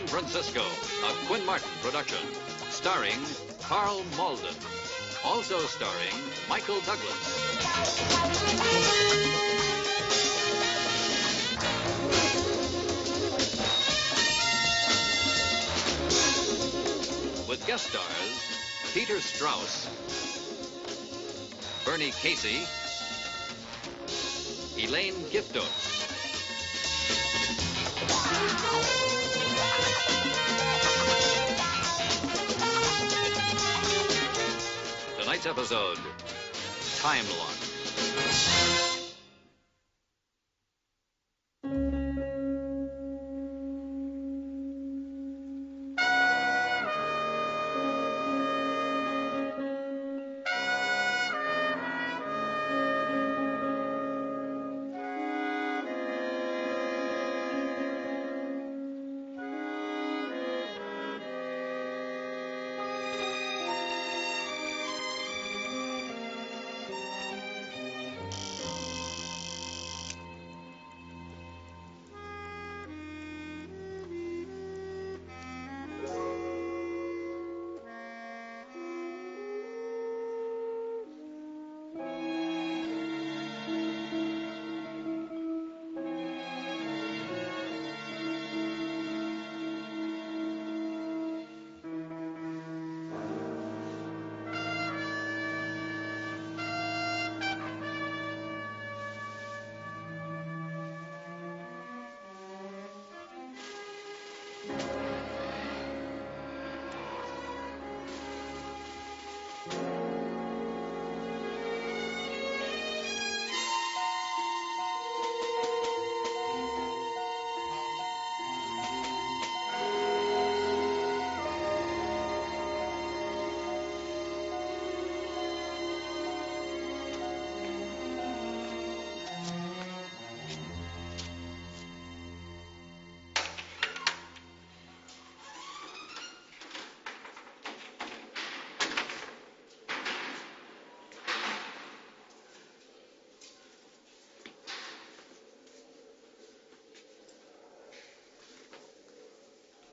San Francisco, a Quinn Martin production, starring Carl Malden. Also starring Michael Douglas. With guest stars, Peter Strauss, Bernie Casey, Elaine Giftos. Tonight's episode, Timelock.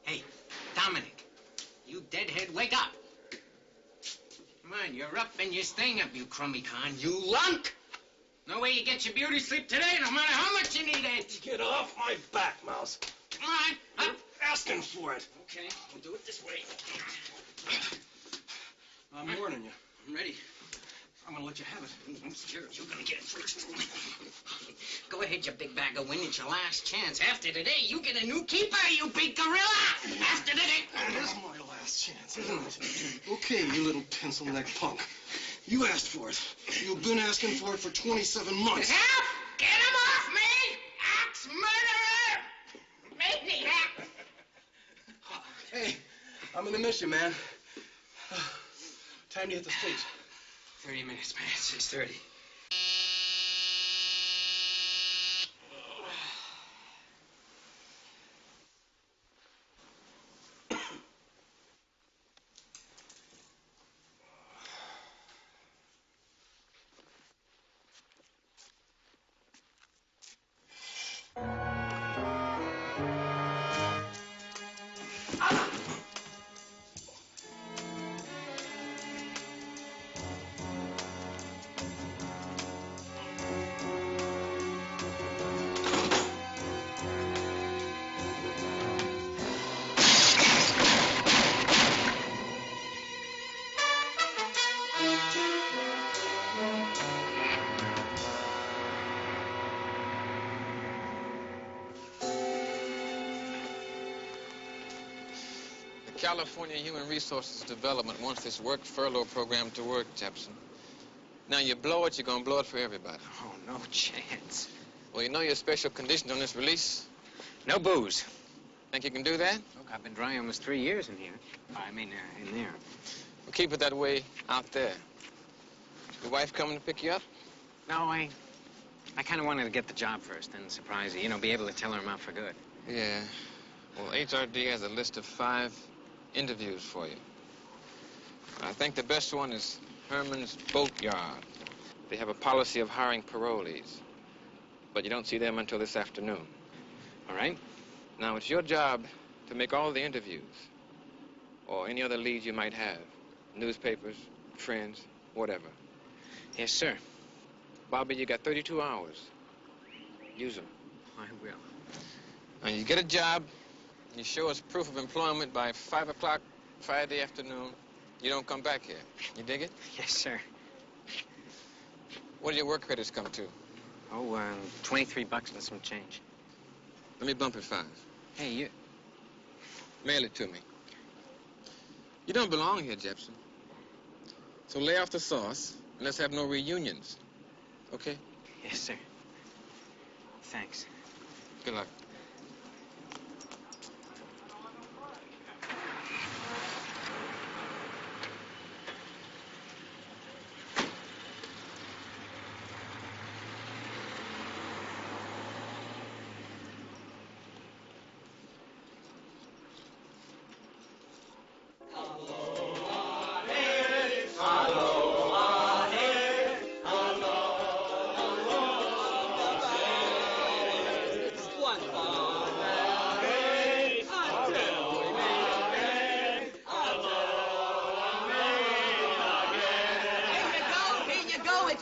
Hey, Dominic, you deadhead, wake up. Come on, you're up and you're staying up, you crummy con, you lunk. No way you get your beauty sleep today, no matter how much you need it. Get off my back, Mouse. Come on, up. You're asking for it. Okay, we'll do it this way. I'm warning you. I'm ready. I'm gonna let you have it. I'm scared you're gonna get it first. Go ahead, you big bag of wind. It's your last chance. After today, you get a new keeper, you big gorilla. After today. It is my last chance, isn't it? Okay, you little pencil-neck punk. You asked for it. You've been asking for it for 27 months. Help! Get him off me! Axe murderer! Maniac! Hey, I'm gonna miss you, man. Time to hit the streets. 30 minutes, man. 6:30. California Human Resources Development wants this work furlough program to work, Jepson. Now, you blow it, you're going to blow it for everybody. Oh, no chance. Well, you know your special conditions on this release? No booze. Think you can do that? Look, I've been dry almost 3 years in here. I mean, in there. Well, keep it that way out there. Your wife coming to pick you up? No, I kind of wanted to get the job first and surprise her. You know, be able to tell her I'm out for good. Yeah. Well, HRD has a list of 5 interviews for you. I think the best one is Herman's Boatyard. They have a policy of hiring parolees, but you don't see them until this afternoon. All right? Now, it's your job to make all the interviews or any other leads you might have. Newspapers, friends, whatever. Yes, sir. Bobby, you got 32 hours. Use them. I will. And you get a job, you show us proof of employment by 5 o'clock Friday afternoon, you don't come back here. You dig it? Yes, sir. What do your work credits come to? Oh, $23 and some change. Let me bump it 5. Hey, you... Mail it to me. You don't belong here, Jepson. So lay off the sauce, and let's have no reunions. Okay? Yes, sir. Thanks. Good luck.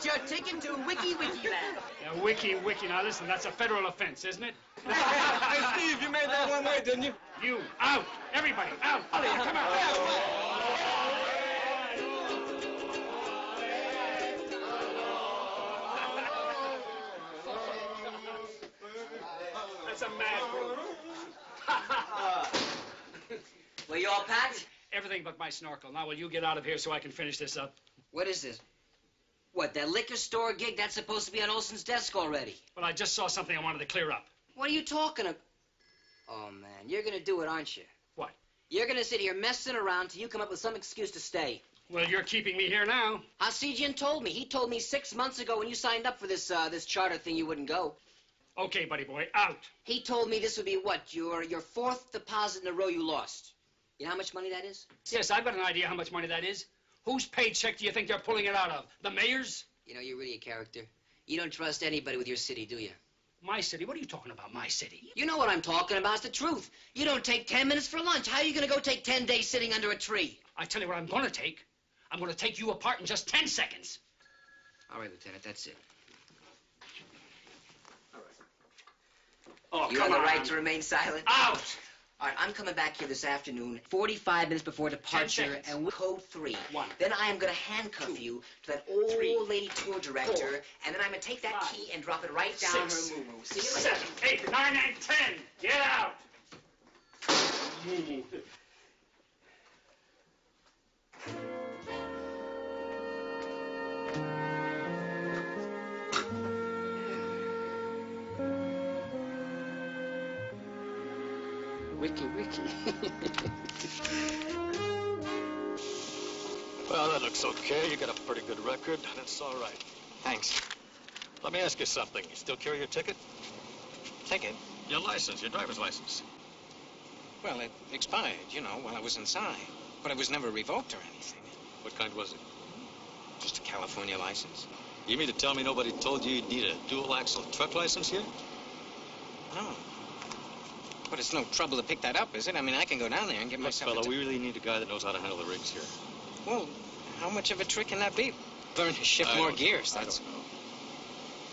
Your ticket to Wiki Land. Yeah, Wiki. Now listen, that's a federal offense, isn't it? Hey, Steve, you made that one way, didn't you? You, out! Everybody, out! Come out! That's a mad group. Well, you all packed? Everything but my snorkel. Now, will you get out of here so I can finish this up? What is this? What, that liquor store gig? That's supposed to be on Olson's desk already. Well, I just saw something I wanted to clear up. What are you talking about? Oh, man, you're gonna do it, aren't you? What? You're gonna sit here messing around till you come up with some excuse to stay. Well, you're keeping me here now. Hasijian told me. He told me 6 months ago when you signed up for this charter thing you wouldn't go. Okay, buddy boy, out. He told me this would be what, your 4th deposit in a row you lost. You know how much money that is? Yes, I've got an idea how much money that is. Whose paycheck do you think they're pulling it out of? The mayor's? You know, you're really a character. You don't trust anybody with your city, do you? My city? What are you talking about, my city? You know what I'm talking about. It's the truth. You don't take 10 minutes for lunch. How are you going to go take 10 days sitting under a tree? I tell you what I'm going to take. I'm going to take you apart in just 10 seconds. All right, Lieutenant, that's it. Oh, You have the right to remain silent? Out! All right, I'm coming back here this afternoon, 45 minutes before departure, 10 seconds. and we'll code 3. 1. Then I am going to handcuff you to that old 3, lady tour director, 4, and then I'm going to take that 5, key and drop it right down 6, her moo-moo. See you later. 7, 8, 9, and 10. Get out! Moo-moo. Wiki. Well, that looks okay. You got a pretty good record. That's all right. Thanks. Let me ask you something. You still carry your ticket? Ticket? Your license, your driver's license. Well, it expired, while I was inside. But it was never revoked or anything. What kind was it? Just a California license. You mean to tell me nobody told you you'd need a dual-axle truck license here? No. But it's no trouble to pick that up, is it? I mean, I can go down there and get Look, myself... fella, we really need a guy that knows how to handle the rigs here. Well, how much of a trick can that be? Learn to shift I more don't gears, know. that's... I don't know.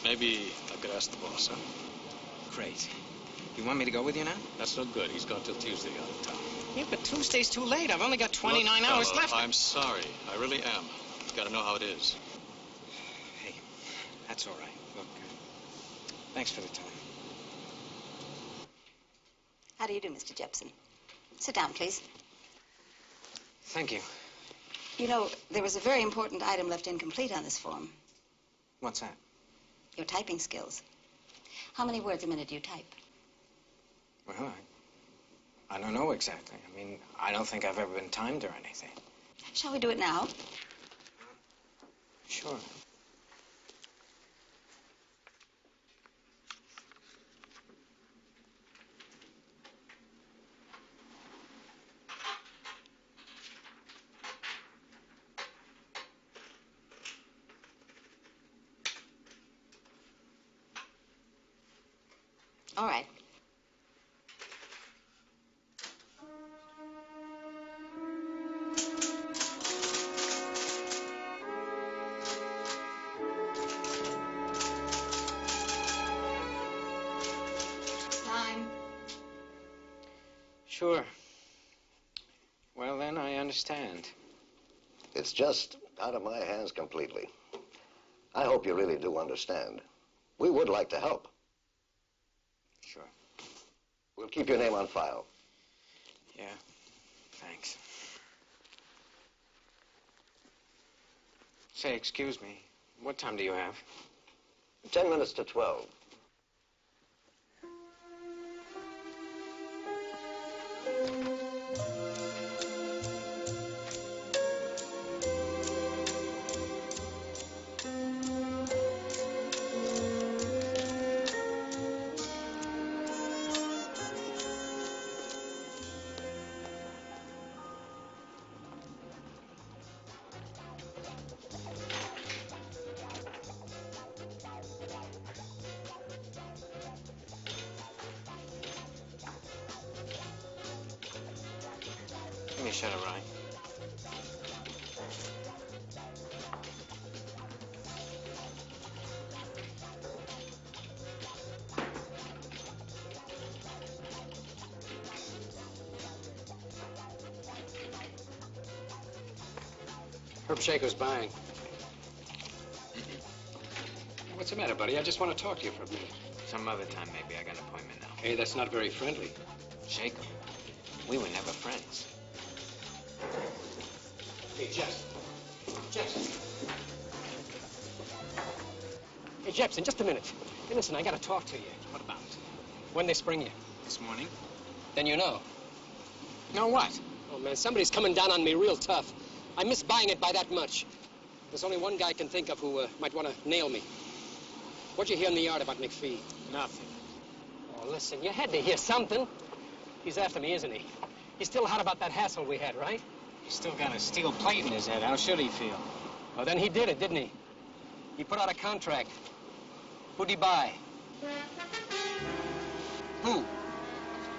Maybe I could ask the boss, huh? Great. You want me to go with you now? That's no good. He's gone till Tuesday out of town. Yeah, but Tuesday's too late. I've only got 29 Look, hours fella, left. I'm sorry. I really am. You gotta know how it is. Hey, that's all right. Look, thanks for the time. How do you do, Mr. Jepson? Sit down, please. Thank you. You know, there was a very important item left incomplete on this form. What's that? Your typing skills. How many words a minute do you type? Well, I don't know exactly. I mean, I don't think I've ever been timed or anything. Shall we do it now? Sure. All right. Sure. Well, then I understand. It's just out of my hands completely. I hope you really do understand. We would like to help. Sure. We'll keep your name on file. Yeah, thanks. Say, excuse me. What time do you have? 10 minutes to 12. Give me a shutter, Ryan. Herb Shaker's buying. What's the matter, buddy? I just want to talk to you for a minute. Some other time, maybe. I got an appointment now. Hey, that's not very friendly. Shaker, we were never friends. Hey, Jepson. Jepson. Hey, Jepson, just a minute. Hey, listen, I got to talk to you. What about? When they spring you? This morning? Then you know. No, what? Oh, man, somebody's coming down on me real tough. I miss buying it by that much. There's only one guy I can think of who might want to nail me. What'd you hear in the yard about McPhee? Nothing. Oh, listen, you had to hear something. He's after me, isn't he? He's still hot about that hassle we had, right? He's still got a steel plate in his head. How should he feel? Well, then he did it, didn't he? He put out a contract. Who'd he buy? Who?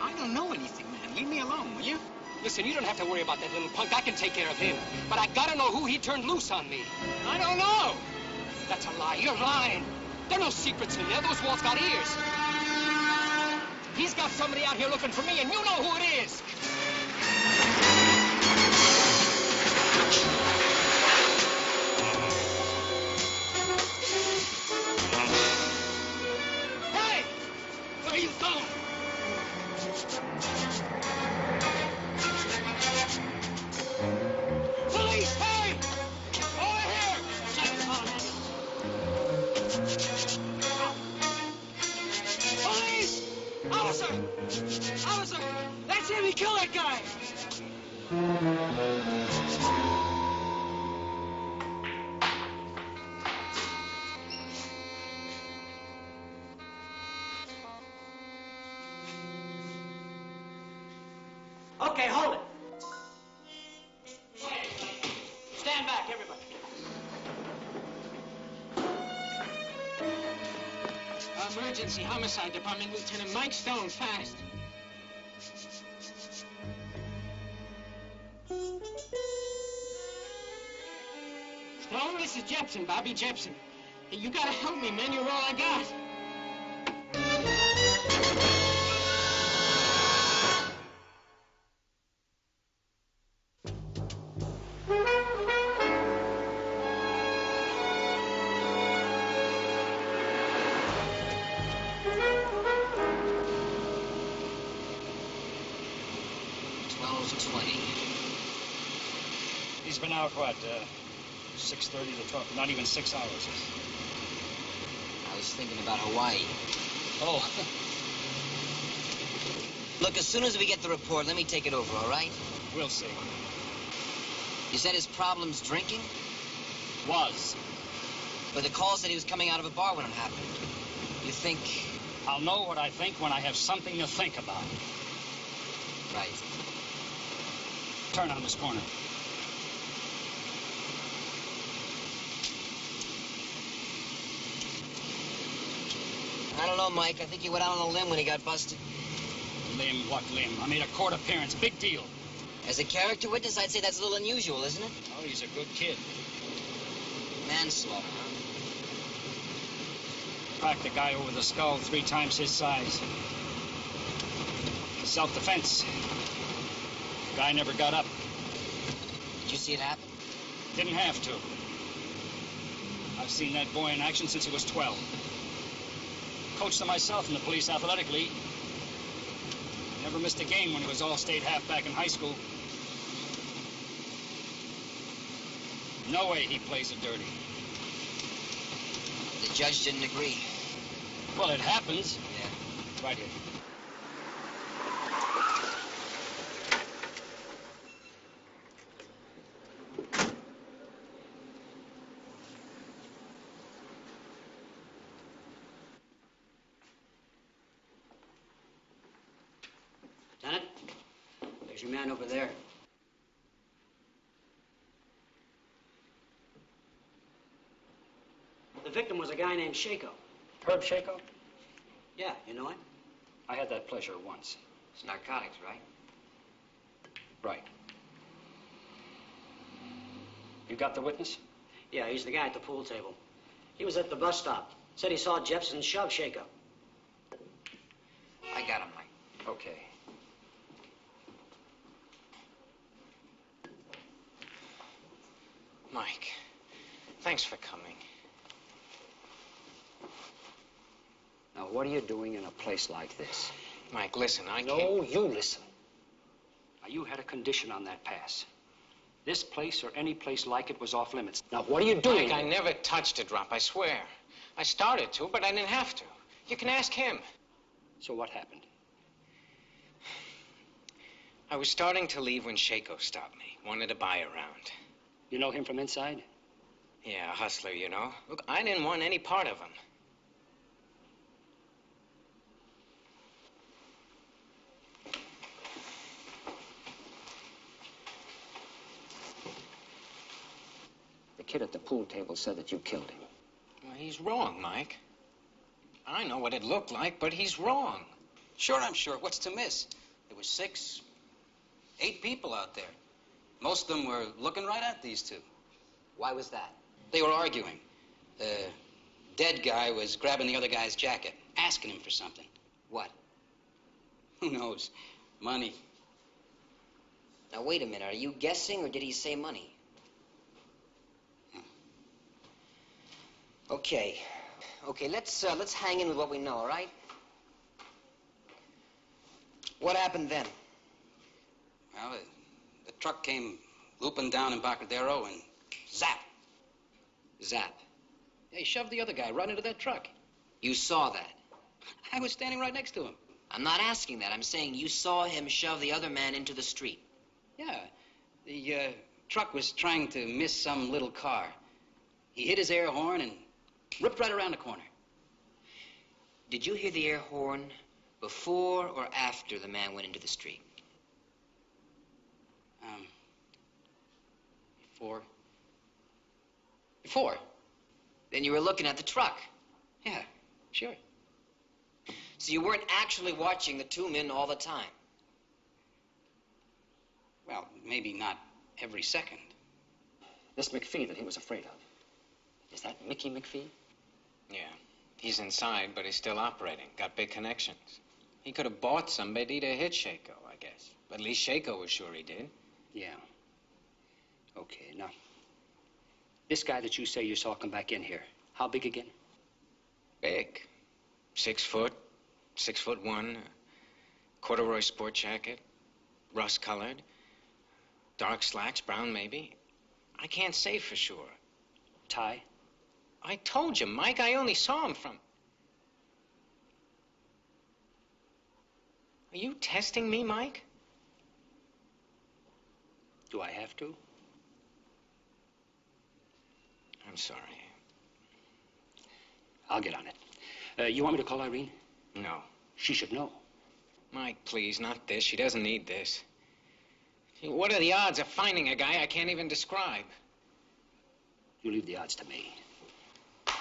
I don't know anything, man. Leave me alone, will you? Listen, you don't have to worry about that little punk. I can take care of him. But I gotta know who he turned loose on me. I don't know. That's a lie. You're lying. There are no secrets in there. Those walls got ears. He's got somebody out here looking for me, and you know who it is. Hey! Where are you going? Police! Hey! Over here! Police! Officer! Officer! That's him! He killed that guy! Okay, hold it. Stand back, everybody. Emergency Homicide Department, Lieutenant Mike Stone, fast. Stone, this is Jepson, Bobby Jepson. Hey, you gotta help me, man. You're all I got. He's been out, what, 6:30 to 12, not even 6 hours. I was thinking about Hawaii. Oh, Look, as soon as we get the report, let me take it over, all right? we'll see. You said his problem's drinking? Was. But the call said he was coming out of a bar when it happened. You think... I'll know what I think when I have something to think about. Right. Turn on this corner. I don't know, Mike. I think he went out on a limb when he got busted. Limb, what limb? I made a court appearance. Big deal. As a character witness, I'd say that's a little unusual, isn't it? Oh, he's a good kid. Manslaughter, huh? Cracked the guy over the skull 3 times his size. self-defense. The guy never got up. Did you see it happen? Didn't have to. I've seen that boy in action since he was 12. Coached him myself in the police athletic league. Never missed a game when he was all-state halfback in high school. No way he plays it dirty. The judge didn't agree. Well, it happens. Yeah. Right here. Lieutenant, there's your man over there. The victim was a guy named Shako. Herb Shako? Yeah, you know him? I had that pleasure once. It's narcotics, right? Right. You got the witness? Yeah, he's the guy at the pool table. He was at the bus stop. Said he saw Jepson shove Shako. I got him, Mike. Okay. Mike, thanks for coming. Now, what are you doing in a place like this? Mike, listen, I can't... No, you listen. Now, you had a condition on that pass. This place or any place like it was off limits. Now, what are you doing? Mike, I never touched a drop, I swear. I started to, but I didn't have to. You can ask him. So what happened? I was starting to leave when Shako stopped me. Wanted to buy a round. You know him from inside? Yeah, a hustler, you know. Look, I didn't want any part of him. The kid at the pool table said that you killed him. Well, he's wrong, Mike. I know what it looked like, but he's wrong. Sure, I'm sure. What's to miss? There were 6, 8 people out there. Most of them were looking right at these two. Why was that? They were arguing. The dead guy was grabbing the other guy's jacket, asking him for something. What? Who knows? Money. Now, wait a minute. Are you guessing, or did he say money? Okay. Okay, let's hang in with what we know, all right? What happened then? Well, the truck came looping down Embarcadero and zap. Zap. Yeah, he shoved the other guy right into that truck. You saw that? I was standing right next to him. I'm not asking that. I'm saying you saw him shove the other man into the street. Yeah. The truck was trying to miss some little car. He hit his air horn and ripped right around the corner. Did you hear the air horn before or after the man went into the street? Before. Then you were looking at the truck. Yeah, sure. So you weren't actually watching the two men all the time? Well, maybe not every second. This McPhee that he was afraid of. Is that Mickey McPhee? Yeah. He's inside, but he's still operating. Got big connections. He could have bought somebody to hit Shako, I guess. At least Shako was sure he did. Yeah. Okay, now, this guy that you say you saw come back in here, how big again? Big. 6 foot, 6'1", corduroy sport jacket, rust-colored, dark slacks, brown maybe. I can't say for sure. Tie? I told you, Mike, I only saw him from... Are you testing me, Mike? Do I have to? I'm sorry. I'll get on it. You want me to call Irene? No. She should know. Mike, please, not this. She doesn't need this. What are the odds of finding a guy I can't even describe? You leave the odds to me.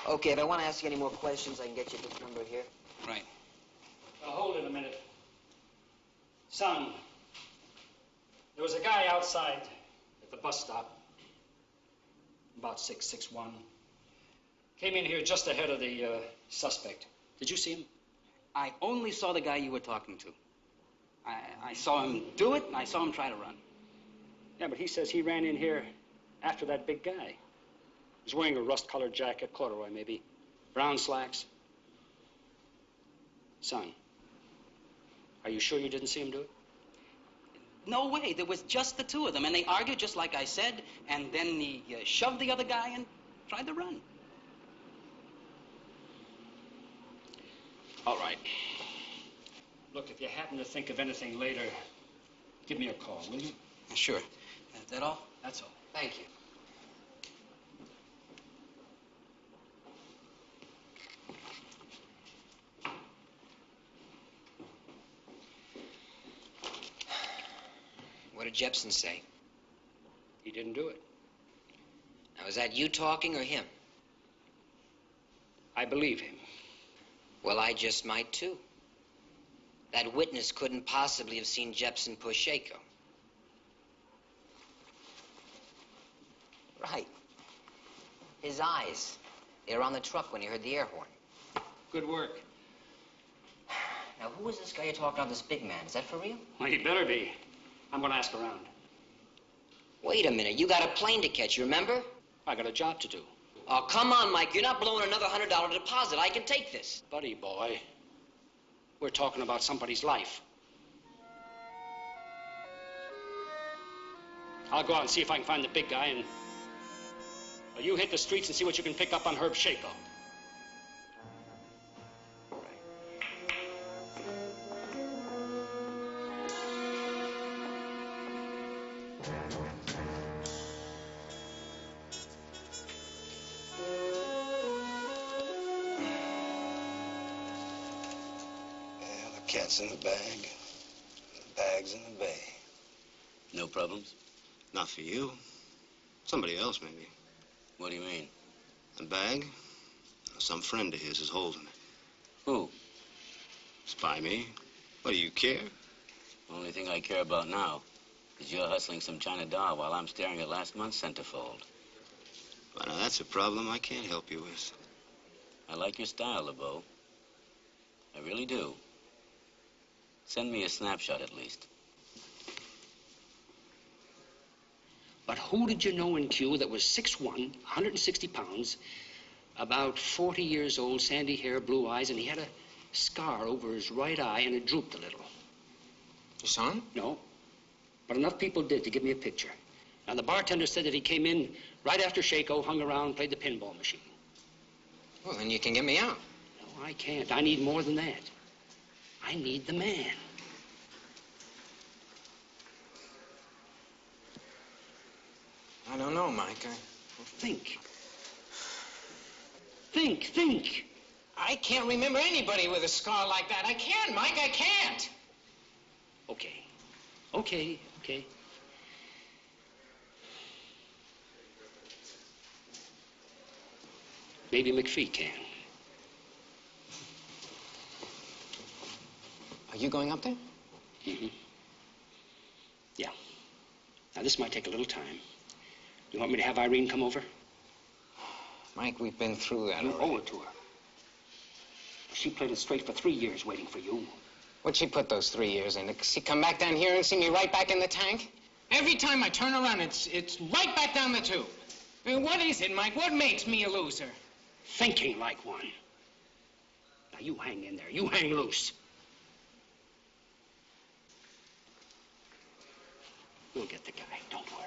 Okay, if I want to ask you any more questions, I can get you this number here. Right. Now, hold it a minute. Son, there was a guy outside at the bus stop, about 6'1". Came in here just ahead of the suspect. Did you see him? I only saw the guy you were talking to. I saw him do it, and I saw him try to run. Yeah, but he says he ran in here after that big guy. He was wearing a rust-colored jacket, corduroy maybe, brown slacks. Son, are you sure you didn't see him do it? No way. There was just the two of them, and they argued just like I said, and then he shoved the other guy and tried to run. All right. Look, if you happen to think of anything later, give me a call, will you? Sure. That all? That's all. Thank you. What did Jepson say? He didn't do it. Now, is that you talking or him? I believe him. Well, I just might, too. That witness couldn't possibly have seen Jepson push Shaco. Right. His eyes. They were on the truck when he heard the air horn. Good work. Now, who is this guy you're talking about, this big man? Is that for real? Well, he better be. I'm going to ask around. Wait a minute. You got a plane to catch, you remember? I got a job to do. Oh, come on, Mike. You're not blowing another $100 deposit. I can take this. Buddy boy, we're talking about somebody's life. I'll go out and see if I can find the big guy, and well, you hit the streets and see what you can pick up on Herb Shaco. Cat's in the bag. The bag's in the bay. No problems? Not for you. Somebody else, maybe. What do you mean? The bag? Some friend of his is holding it. Who? Spy me. What, do you care? Only thing I care about now is you're hustling some China doll while I'm staring at last month's centerfold. Well, now, that's a problem I can't help you with. I like your style, LeBeau. I really do. Send me a snapshot, at least. But who did you know in Q that was 6'1", 160 pounds, about 40 years old, sandy hair, blue eyes, and he had a scar over his right eye, and it drooped a little? You saw him? No. But enough people did to give me a picture. Now, the bartender said that he came in right after Shaco, hung around, played the pinball machine. Well, then you can get me out. No, I can't. I need more than that. I need the man. I don't know, Mike. Well, think. Think. I can't remember anybody with a scar like that. I can't, Mike. I can't. Okay. Maybe McPhee can. Are you going up there? Mm-hmm. Yeah. Now, this might take a little time. You want me to have Irene come over? Mike, we've been through that You already. owe it to her. She played it straight for 3 years waiting for you. What'd she put those 3 years in? To see come back down here and see me right back in the tank? Every time I turn around, it's right back down the tube. I mean, what is it, Mike? What makes me a loser? Thinking like one. Now, you hang in there. You hang loose. We'll get the guy. Don't worry.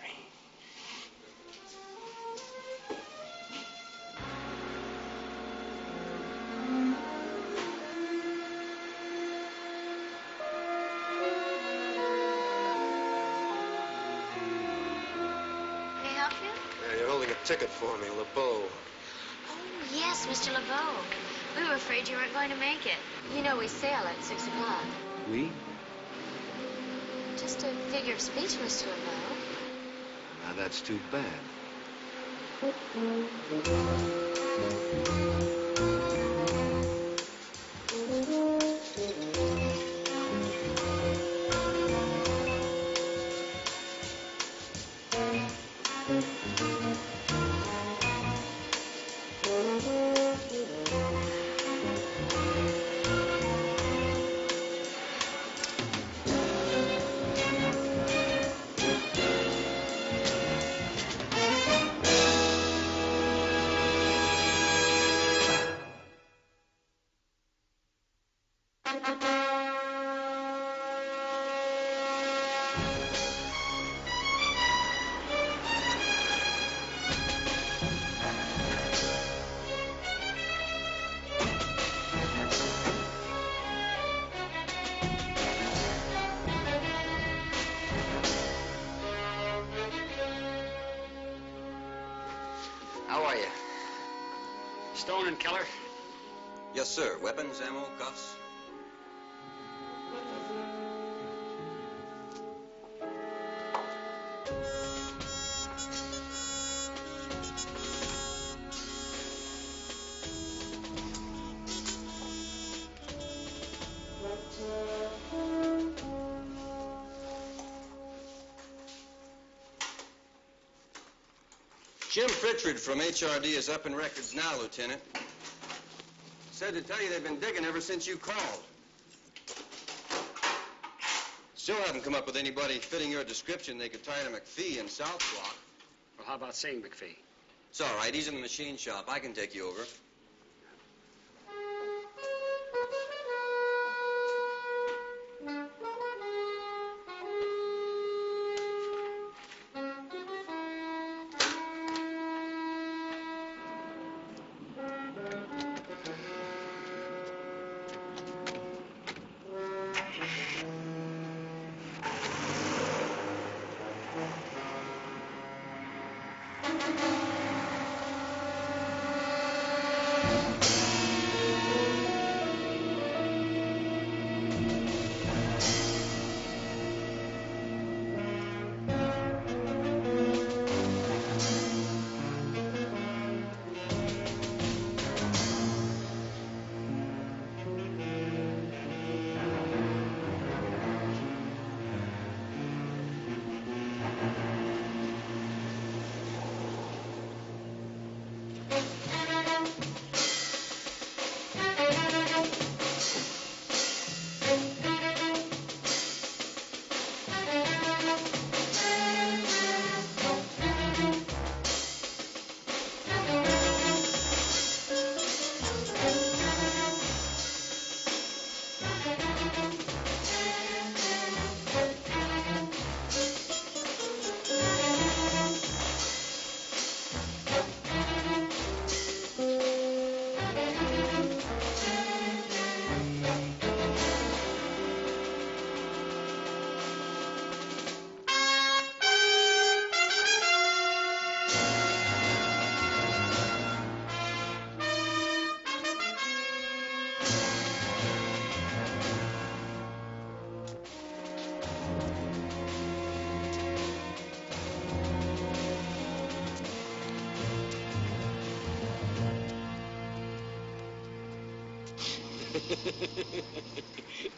Can I help you? Yeah, you're holding a ticket for me, LeBeau. Oh, yes, Mr. LeBeau. We were afraid you weren't going to make it. You know we sail at 6 o'clock. We? Just a figure of speech, Mr. LeBeau. Now, that's too bad. How are you? Stone and Keller? Yes, sir. Weapons, ammo, cuffs? Jim Pritchard from HRD is up in records now, Lieutenant. Said to tell you they've been digging ever since you called. Still haven't come up with anybody fitting your description they could tie to McPhee in South Block. Well, how about seeing McPhee? It's all right. He's in the machine shop. I can take you over.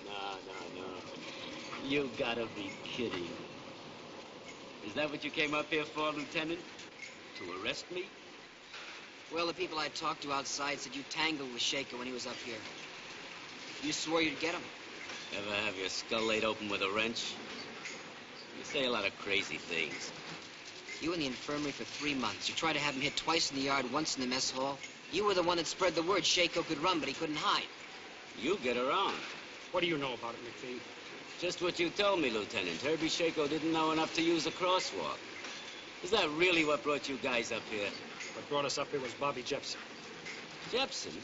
No. You gotta be kidding. Is that what you came up here for, Lieutenant? To arrest me? Well, the people I talked to outside said you tangled with Shaker when he was up here. You swore you'd get him. Ever have your skull laid open with a wrench? You say a lot of crazy things. You were in the infirmary for 3 months. You tried to have him hit twice in the yard, once in the mess hall. You were the one that spread the word Shaker could run, but he couldn't hide. You get around. What do you know about it, McPhee? Just what you told me, Lieutenant. Herbie Shaker didn't know enough to use a crosswalk. Is that really what brought you guys up here? What brought us up here was Bobby Jepson. Jepson?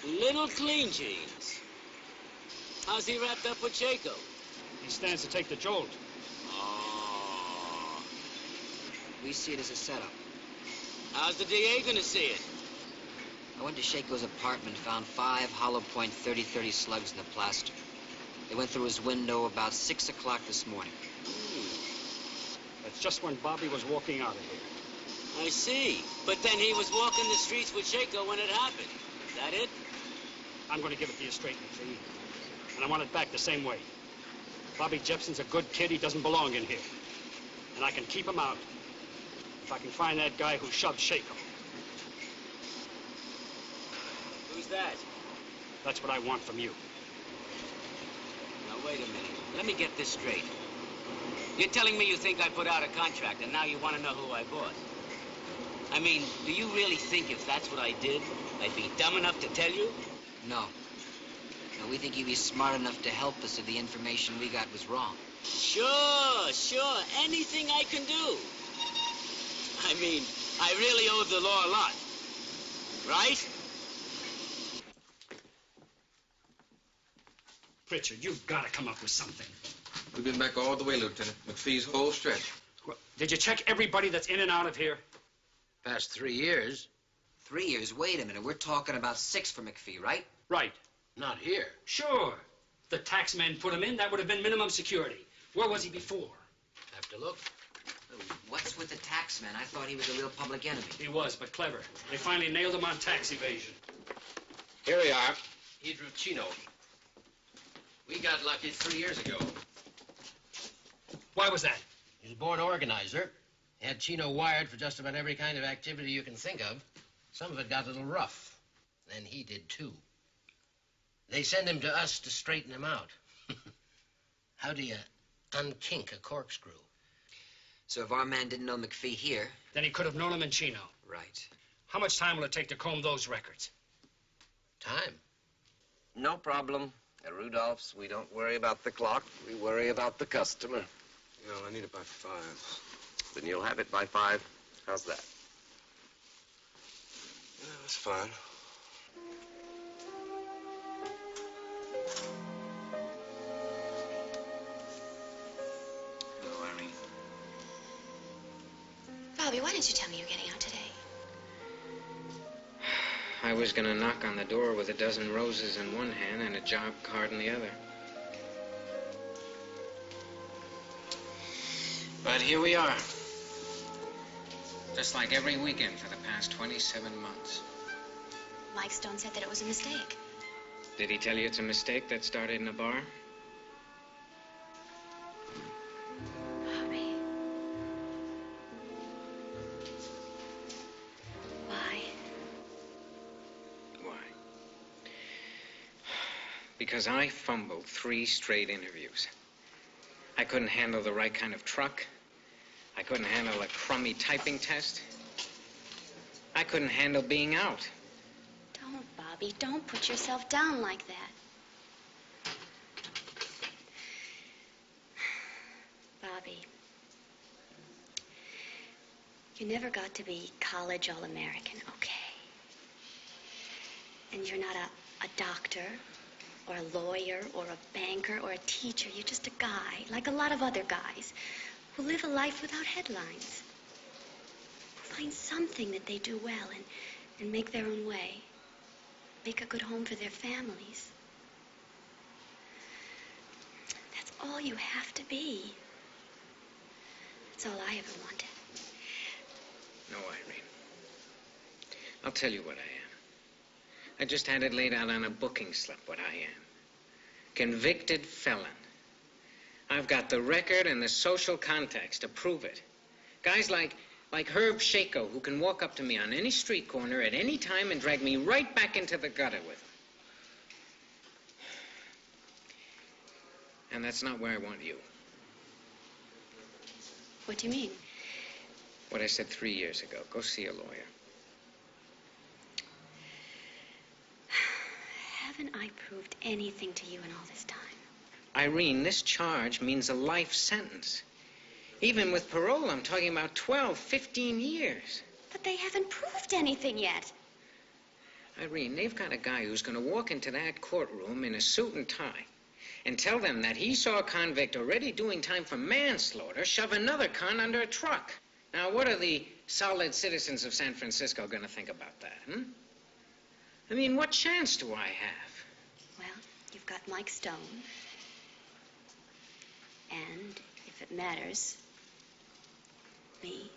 Little Clean Jeans. How's he wrapped up with Shaker? He stands to take the jolt. Oh. We see it as a setup. How's the DA gonna see it? I went to Shako's apartment, found 5 hollow point 30-30 slugs in the plaster. They went through his window about 6 o'clock this morning. That's just when Bobby was walking out of here. I see. But then he was walking the streets with Shaker when it happened. Is that it? I'm going to give it to you straight, McPhee. And I want it back the same way. Bobby Jepson's a good kid. He doesn't belong in here. And I can keep him out if I can find that guy who shoved Shaker. Who's that? That's what I want from you. Now, wait a minute. Let me get this straight. You're telling me you think I put out a contract, and now you want to know who I bought. I mean, do you really think if that's what I did, I'd be dumb enough to tell you? No. No, we think you'd be smart enough to help us if the information we got was wrong. Sure. Anything I can do. I mean, I really owe the law a lot. Right? Pritchard, you've got to come up with something. We've been back all the way, Lieutenant. McPhee's whole stretch. Well, did you check everybody that's in and out of here? Past 3 years. 3 years? Wait a minute. We're talking about 6 for McPhee, right? Right. Not here. Sure. The tax man put him in. That would have been minimum security. Where was he before? Have to look. What's with the tax man? I thought he was a real public enemy. He was, but clever. They finally nailed him on tax evasion. Here we are. He drew Chino. We got lucky 3 years ago. Why was that? He was a born organizer. Had Chino wired for just about every kind of activity you can think of. Some of it got a little rough. Then he did, too. They send him to us to straighten him out. How do you unkink a corkscrew? So if our man didn't know McPhee here... Then he could have known him in Chino. Right. How much time will it take to comb those records? Time? No problem. At Rudolph's, we don't worry about the clock. We worry about the customer. No, I need it by 5. Then you'll have it by 5. How's that? Yeah, that's fine. Hello, Irene. Bobby, why didn't you tell me you were getting out today? I was gonna knock on the door with a dozen roses in one hand and a job card in the other. But here we are. Just like every weekend for the past 27 months. Mike Stone said that it was a mistake. Did he tell you it's a mistake that started in a bar? Bobby. Why? Why? Because I fumbled 3 straight interviews. I couldn't handle the right kind of truck. I couldn't handle a crummy typing test. I couldn't handle being out. Don't, Bobby. Don't put yourself down like that. Bobby. You never got to be college All-American, okay? And you're not a doctor or a lawyer or a banker or a teacher. You're just a guy, like a lot of other guys, who live a life without headlines. Who find something that they do well and make their own way. Make a good home for their families. That's all you have to be. That's all I ever wanted. No, Irene. I'll tell you what I am. I just had it laid out on a booking slip what I am. Convicted felon. I've got the record and the social contacts to prove it. Guys like Herb Shako, who can walk up to me on any street corner at any time and drag me right back into the gutter with him. And that's not where I want you. What do you mean? What I said 3 years ago. Go see a lawyer. Haven't I proved anything to you in all this time? Irene, this charge means a life sentence. Even with parole, I'm talking about 12, 15 years. But they haven't proved anything yet. Irene, they've got a guy who's going to walk into that courtroom in a suit and tie and tell them that he saw a convict already doing time for manslaughter shove another con under a truck. Now, what are the solid citizens of San Francisco going to think about that, I mean, what chance do I have? Well, you've got Mike Stone. And, if it matters, me.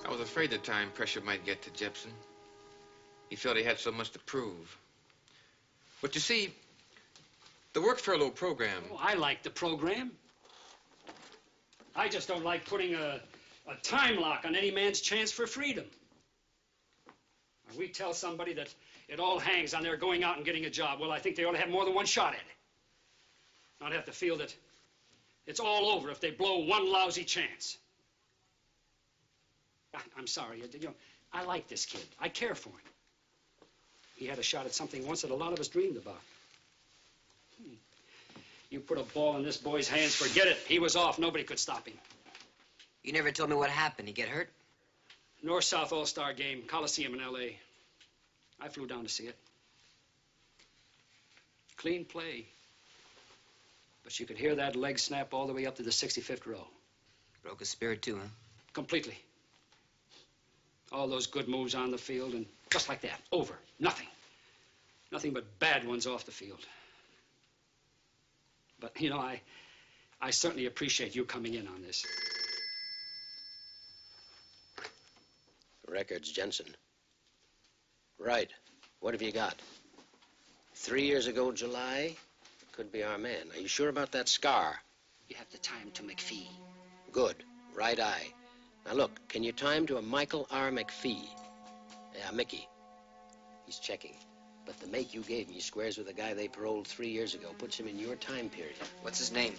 I was afraid the time pressure might get to Jepson. He felt he had so much to prove. But you see, The work furlough program. Oh, I like the program. I just don't like putting a time lock on any man's chance for freedom. When we tell somebody that it all hangs on their going out and getting a job, well, I think they ought to have more than one shot at it. Not have to feel that it's all over if they blow one lousy chance. I'm sorry, you know, I like this kid. I care for him. He had a shot at something once that a lot of us dreamed about. You put a ball in this boy's hands, forget it. He was off. Nobody could stop him. You never told me what happened. He get hurt? North-South All-Star game, Coliseum in L.A. I flew down to see it. Clean play. But you could hear that leg snap all the way up to the 65th row. Broke his spirit, too, huh? Completely. All those good moves on the field, and just like that, over. Nothing. Nothing but bad ones off the field. But, you know, I certainly appreciate you coming in on this. Records, Jensen. Right. What have you got? 3 years ago, July? Could be our man. Are you sure about that scar? You have to tie him to McPhee. Good. Right eye. Now, look, can you tie him to a Michael R. McPhee? Yeah, Mickey. He's checking. But the make you gave me squares with a guy they paroled 3 years ago. Puts him in your time period. What's his name?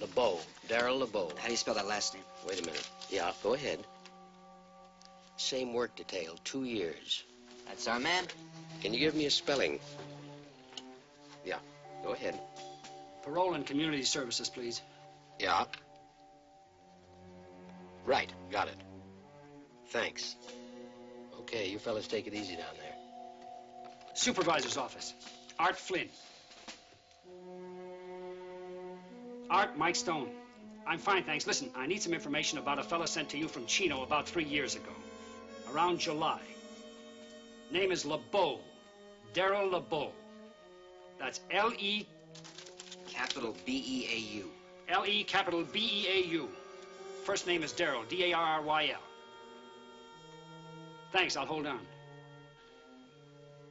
LeBeau. Darryl LeBeau. How do you spell that last name? Wait a minute. Yeah, go ahead. Same work detail, 2 years. That's our man. Can you give me a spelling? Yeah, go ahead. Parole and community services, please. Yeah. Right, got it. Thanks. Okay, you fellas take it easy down there. Supervisor's office. Art Flynn. Art, Mike Stone. I'm fine, thanks. Listen, I need some information about a fella sent to you from Chino about 3 years ago. Around July. Name is LeBeau. Darryl LeBeau. That's L-E... Capital B-E-A-U. L-E capital B-E-A-U. First name is Darryl, D-A-R-R-Y-L. Thanks, I'll hold on.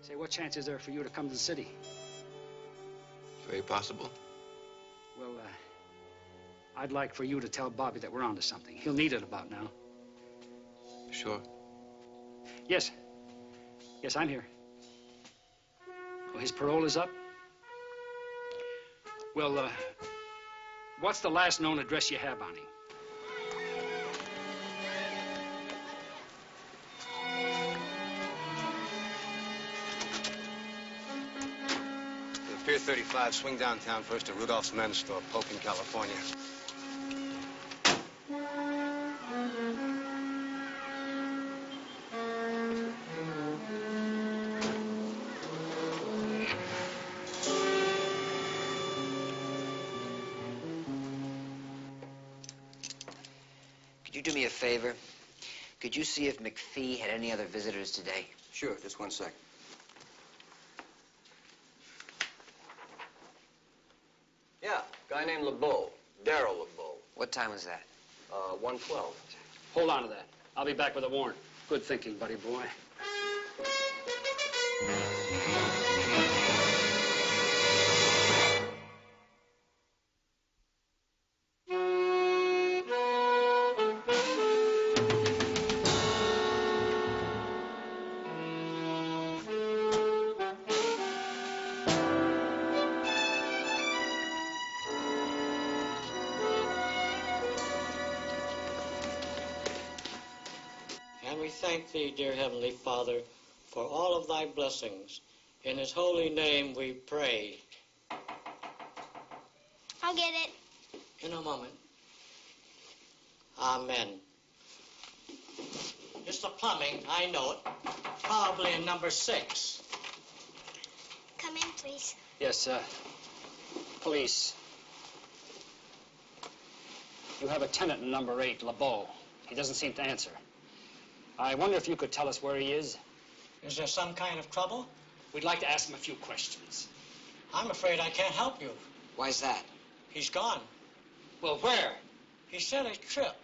Say, what chance is there for you to come to the city? Very possible. Well, I'd like for you to tell Bobby that we're on to something. He'll need it about now. Sure. Yes. Yes, I'm here. Oh, his parole is up? Well, what's the last known address you have on him? Pier 35, swing downtown first to Rudolph's Men's Store, Polk in California. Could you do me a favor? Could you see if McPhee had any other visitors today? Sure, just 1 sec. Yeah, guy named LeBeau. Darryl LeBeau. What time was that? 1:12. Hold on to that. I'll be back with a warrant. Good thinking, buddy boy. And we thank thee, dear Heavenly Father, for all of thy blessings. In his holy name we pray. I'll get it. In a moment. Amen. It's the plumbing, I know it. Probably in number 6. Come in, please. Yes, police. You have a tenant in number 8, LeBeau. He doesn't seem to answer. I wonder if you could tell us where he is. Is there some kind of trouble? We'd like to ask him a few questions. I'm afraid I can't help you. Why's that? He's gone. Well, where? He sent a trip.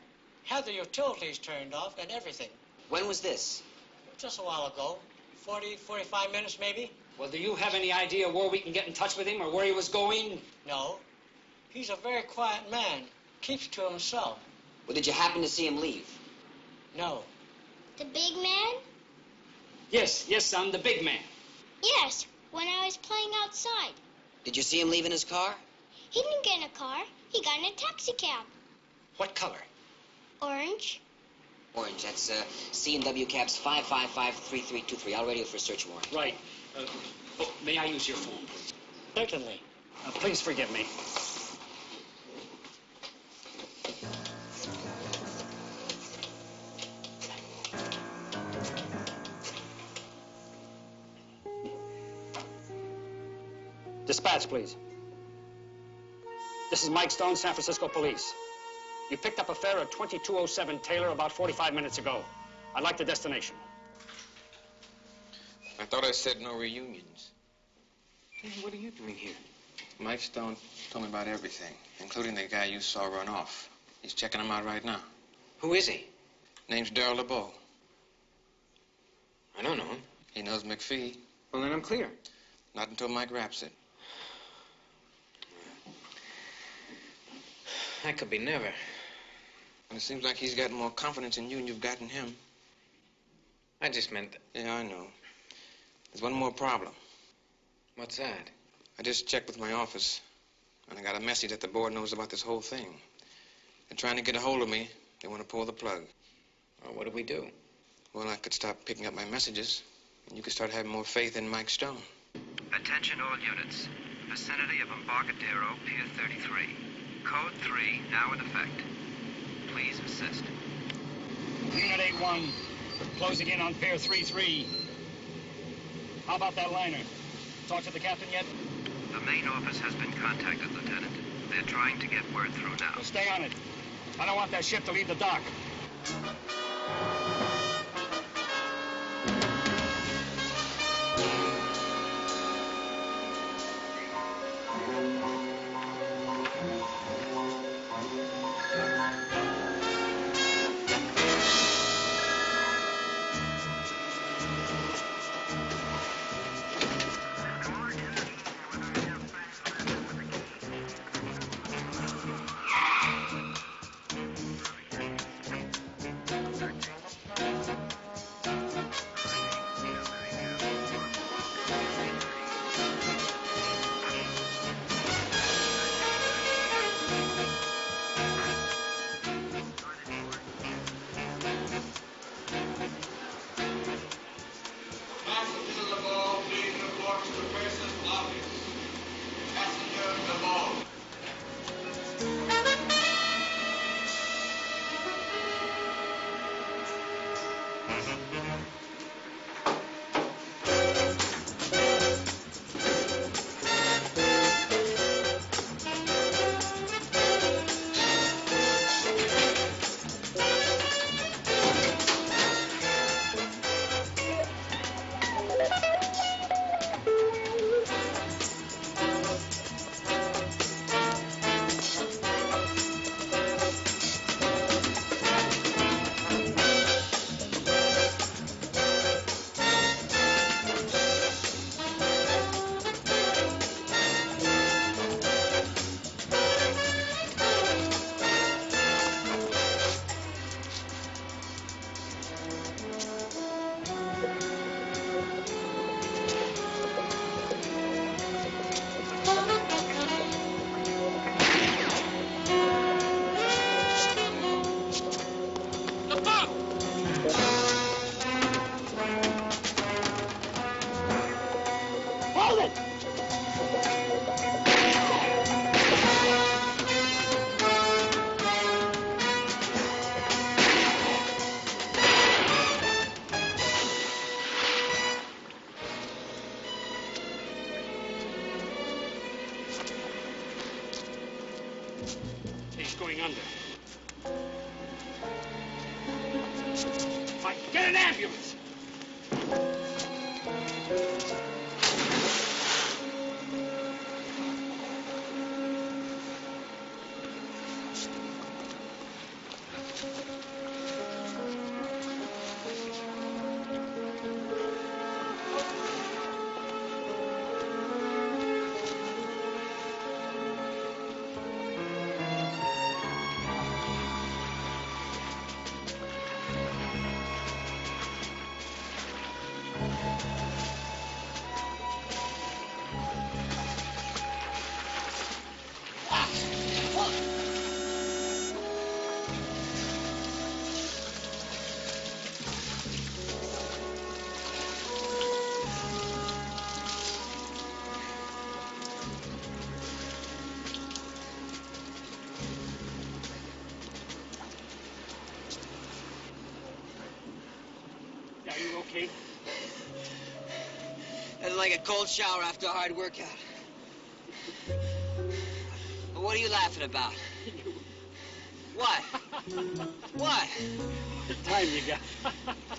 Had the utilities turned off and everything. When was this? Just a while ago. 40, 45 minutes maybe. Well, do you have any idea where we can get in touch with him or where he was going? No. He's a very quiet man. Keeps to himself. Well, did you happen to see him leave? No. The big man? Yes, son, the big man. Yes, when I was playing outside. Did you see him leave in his car? He didn't get in a car. He got in a taxi cab. What color? Orange. Orange. That's C&W cabs 555-3323. All ready for a search warrant. Right. May I use your phone, please? Certainly. Please forgive me. Dispatch, please. This is Mike Stone, San Francisco Police. You picked up a fare at 2207 Taylor about 45 minutes ago. I'd like the destination. I thought I said no reunions. Hey, what are you doing here? Mike Stone told me about everything, including the guy you saw run off. He's checking him out right now. Who is he? Name's Darryl LeBeau. I don't know him. He knows McPhee. Well, then I'm clear. Not until Mike raps it. That could be never. And it seems like he's got more confidence in you than you've got in him. I just meant that. Yeah, I know. There's one more problem. What's that? I just checked with my office, and I got a message that the board knows about this whole thing. They're trying to get a hold of me. They want to pull the plug. Well, what do we do? Well, I could stop picking up my messages, and you could start having more faith in Mike Stone. Attention all units. Vicinity of Embarcadero, Pier 33. Code 3 now in effect. Please assist. Unit 81, closing in on Pier 33. How about that liner? Talk to the captain yet? The main office has been contacted, Lieutenant. They're trying to get word through now. Well, stay on it. I don't want that ship to leave the dock. He's going under. Mike, get an ambulance! like a cold shower after a hard workout. But what are you laughing about? What? What? The time you got.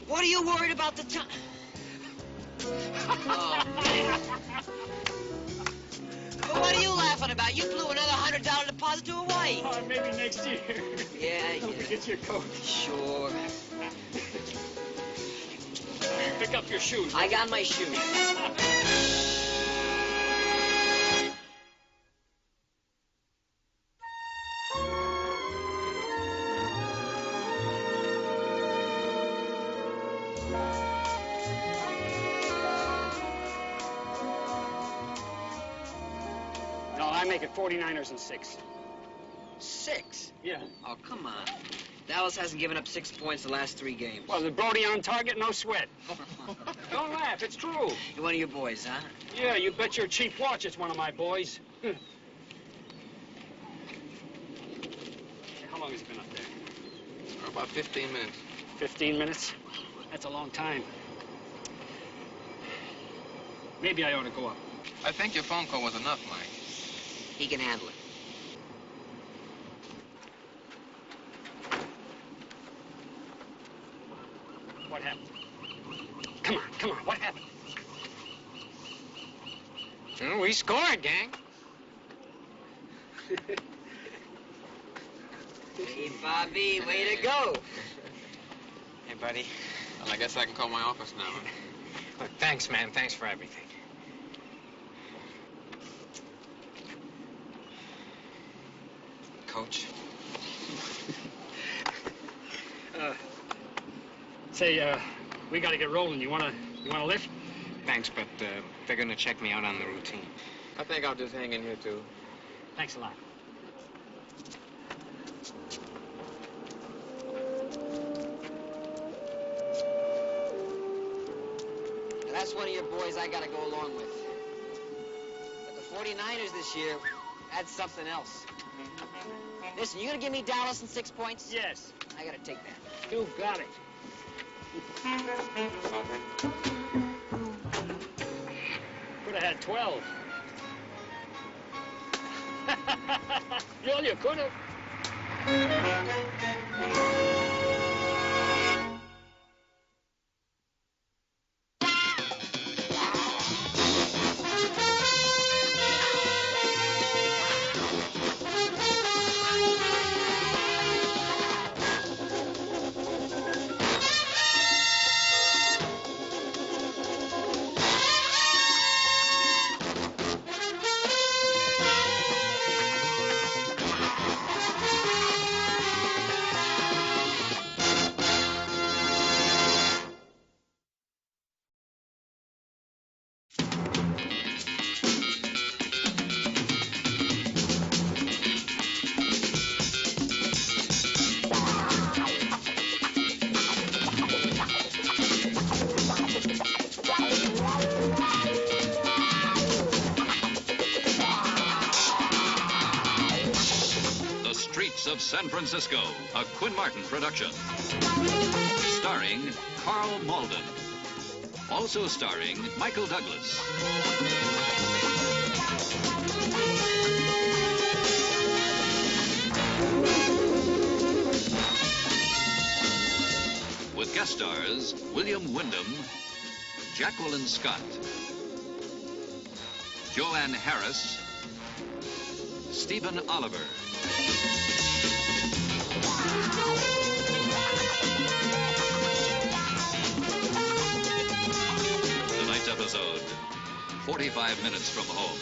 What are you worried about the time? Oh, man. But what are you laughing about? You blew another $100 deposit to Hawaii. Oh, maybe next year. Yeah, Don't forget your coat. Sure. Pick up your shoes. I got my shoes. No, I make it 49ers and 6. 6? Yeah. Oh, come on. Dallas hasn't given up 6 points the last 3 games. Well, the Brody on target, no sweat. Don't laugh, it's true. You're one of your boys, huh? Yeah, you bet your cheap watch it's one of my boys. How long has it been up there? About 15 minutes. 15 minutes? That's a long time. Maybe I ought to go up. I think your phone call was enough, Mike. He can handle it. What happened? Come on, what happened? Oh, we scored, gang. Hey, Bobby, way to go. Hey, buddy. Well, I guess I can call my office now. Look, thanks, man. Thanks for everything. Coach? Say, we gotta get rolling. You wanna lift? Thanks, but they're gonna check me out on the routine. I think I'll just hang in here, too. Thanks a lot. Now, that's one of your boys I gotta go along with. But the 49ers this year, that's something else. Listen, you gonna give me Dallas and 6 points? Yes. I gotta take that. You got it. Could have had 12. Well, you could have. Of San Francisco, a Quinn Martin production. Starring Carl Malden. Also starring Michael Douglas. With guest stars William Wyndham, Jacqueline Scott, Joanne Harris, Stephen Oliver. Tonight's episode, 45 minutes from home.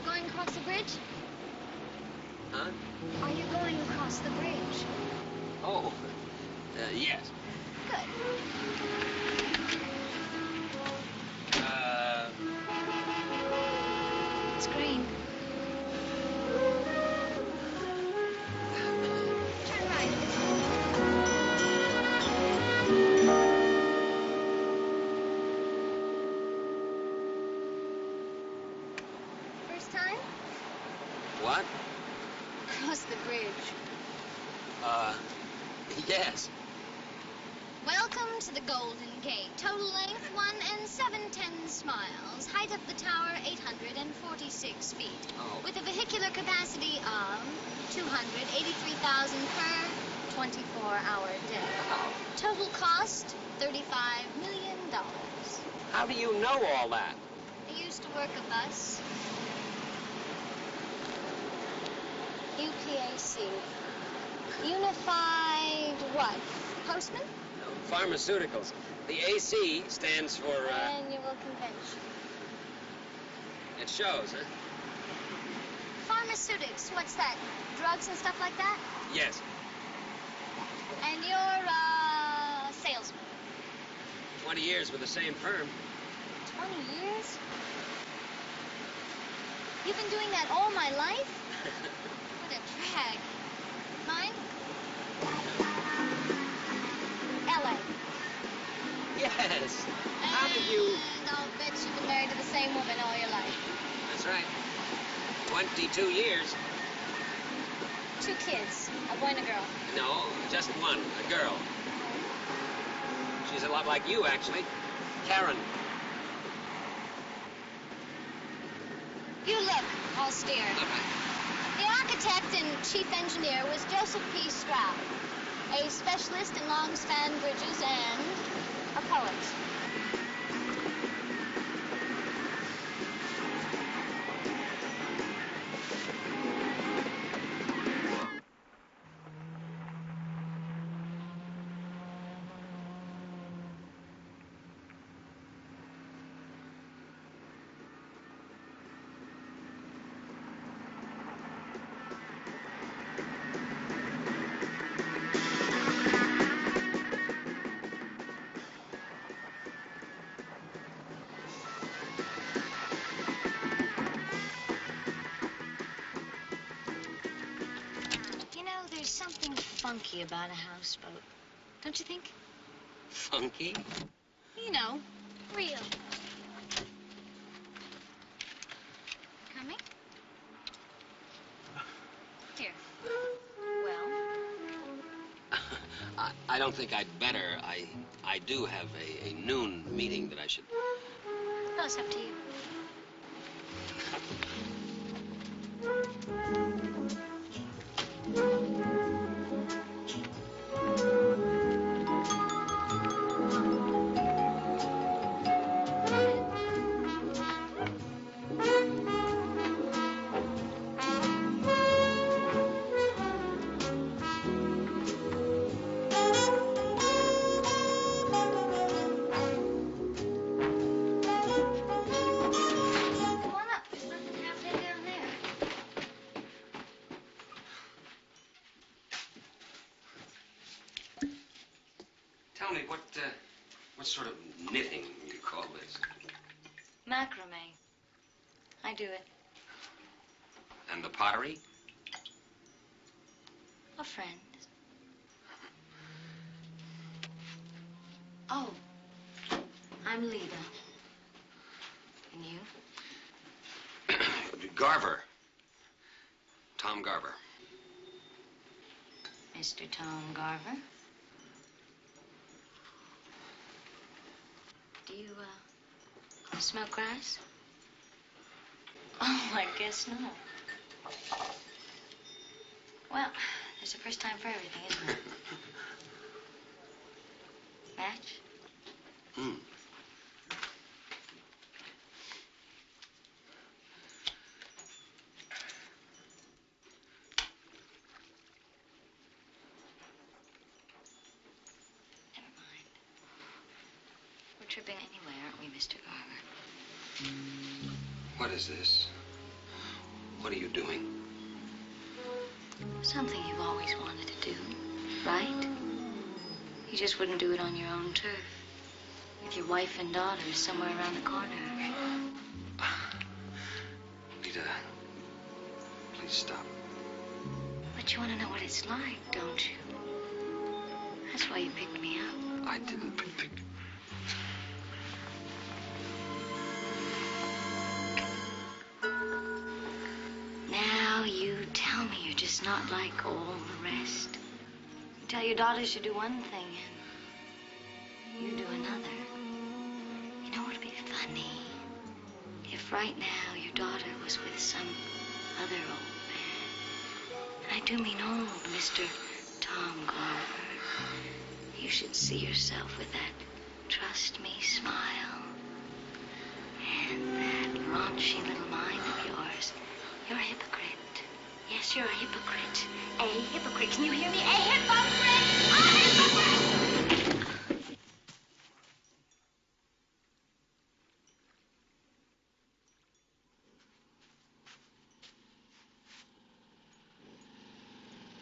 Going across the bridge? Huh? Are you going across the bridge? Oh, yes. Good. screen. Turn right. First time? What? Cross the bridge. Yes. Welcome to the Golden Gate. Total length 1 7/10 miles. Height of the tower 846 feet. Oh. With a vehicular capacity of 283,000 per 24-hour day. Oh. Total cost $35 million. How do you know all that? I used to work a bus. UPAC. Unified what? Postman? No, pharmaceuticals. The AC stands for, Annual convention. It shows, huh? Pharmaceutics, what's that? Drugs and stuff like that? Yes. And you're a salesman. 20 years with the same firm. 20 years? You've been doing that all my life? What a drag. Mine? LA. Yes. How did you... And I'll bet you've been married to the same woman all your life. That's right. 22 years. 2 kids, a boy and a girl. No, just one, a girl. She's a lot like you, actually. Karen. You look austere. The architect and chief engineer was Joseph P. Stroud, a specialist in long-span bridges and a poet. There's something funky about a houseboat. Don't you think? Funky? You know, real. Coming? Here. Well? I don't think I'd better. I do have a noon meeting that I should... No, it's up to you. Tell me, what sort of knitting you call this? Macrame. I do it. And the pottery? A friend. Oh, I'm Lita. And you? Garver. Tom Garver. Mr. Tom Garver. Do you, smoke grass? Oh, I guess not. Well, there's a first time for everything, isn't there? Match? Hmm. We're tripping anyway, aren't we, Mr. Garver? What is this? What are you doing? Something you've always wanted to do, right? You just wouldn't do it on your own turf. With your wife and daughters somewhere around the corner. Lita, please stop. But you want to know what it's like, don't you? That's why you picked me up. I didn't pick. Now you tell me you're just not like all the rest. You tell your daughters you do one thing and you do another. You know what'd be funny? If right now your daughter was with some other old man. And I do mean old Mr. Tom Garver. You should see yourself with that trust me smile. And that raunchy little mind of yours. You're a hypocrite. Yes, you're a hypocrite. A hypocrite. Can you hear me? A hypocrite! A hypocrite!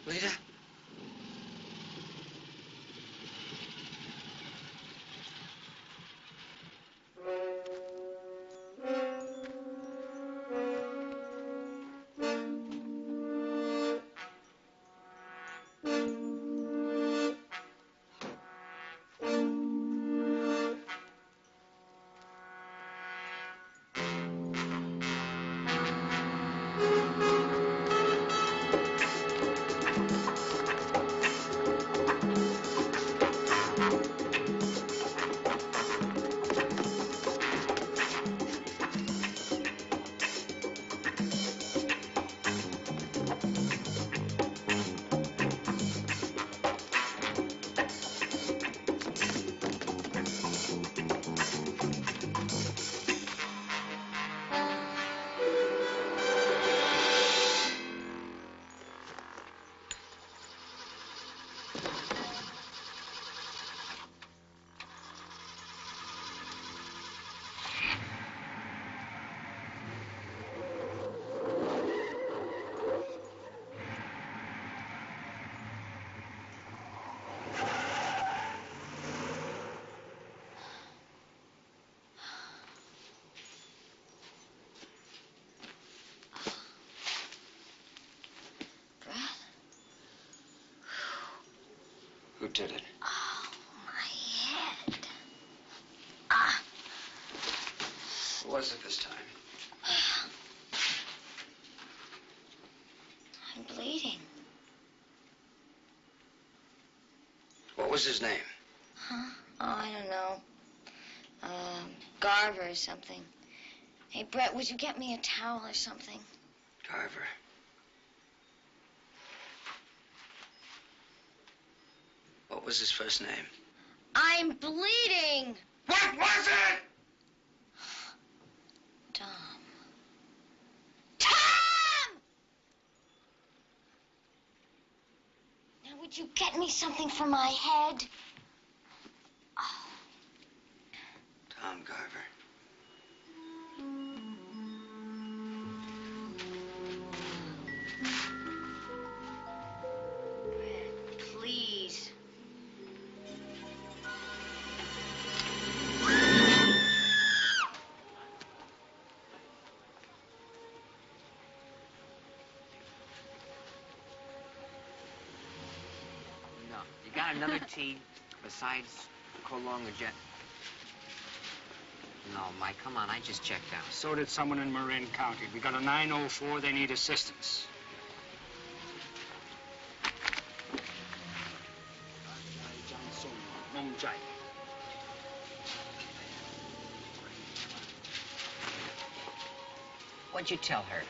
Lita? Who did it? Oh, my head. Ah. Who was it this time? I'm bleeding. What was his name? Huh? Oh, I don't know. Garver or something. Hey, Brett, would you get me a towel or something? Garver. What was his first name? I'm bleeding! What was it? Tom. Tom! Now, would you get me something for my head? Oh. Tom Garver. Please. No. You got another tea besides Colong or Jet? No, Mike, come on. I just checked out. So did someone in Marin County. We got a 904. They need assistance. What'd you tell her?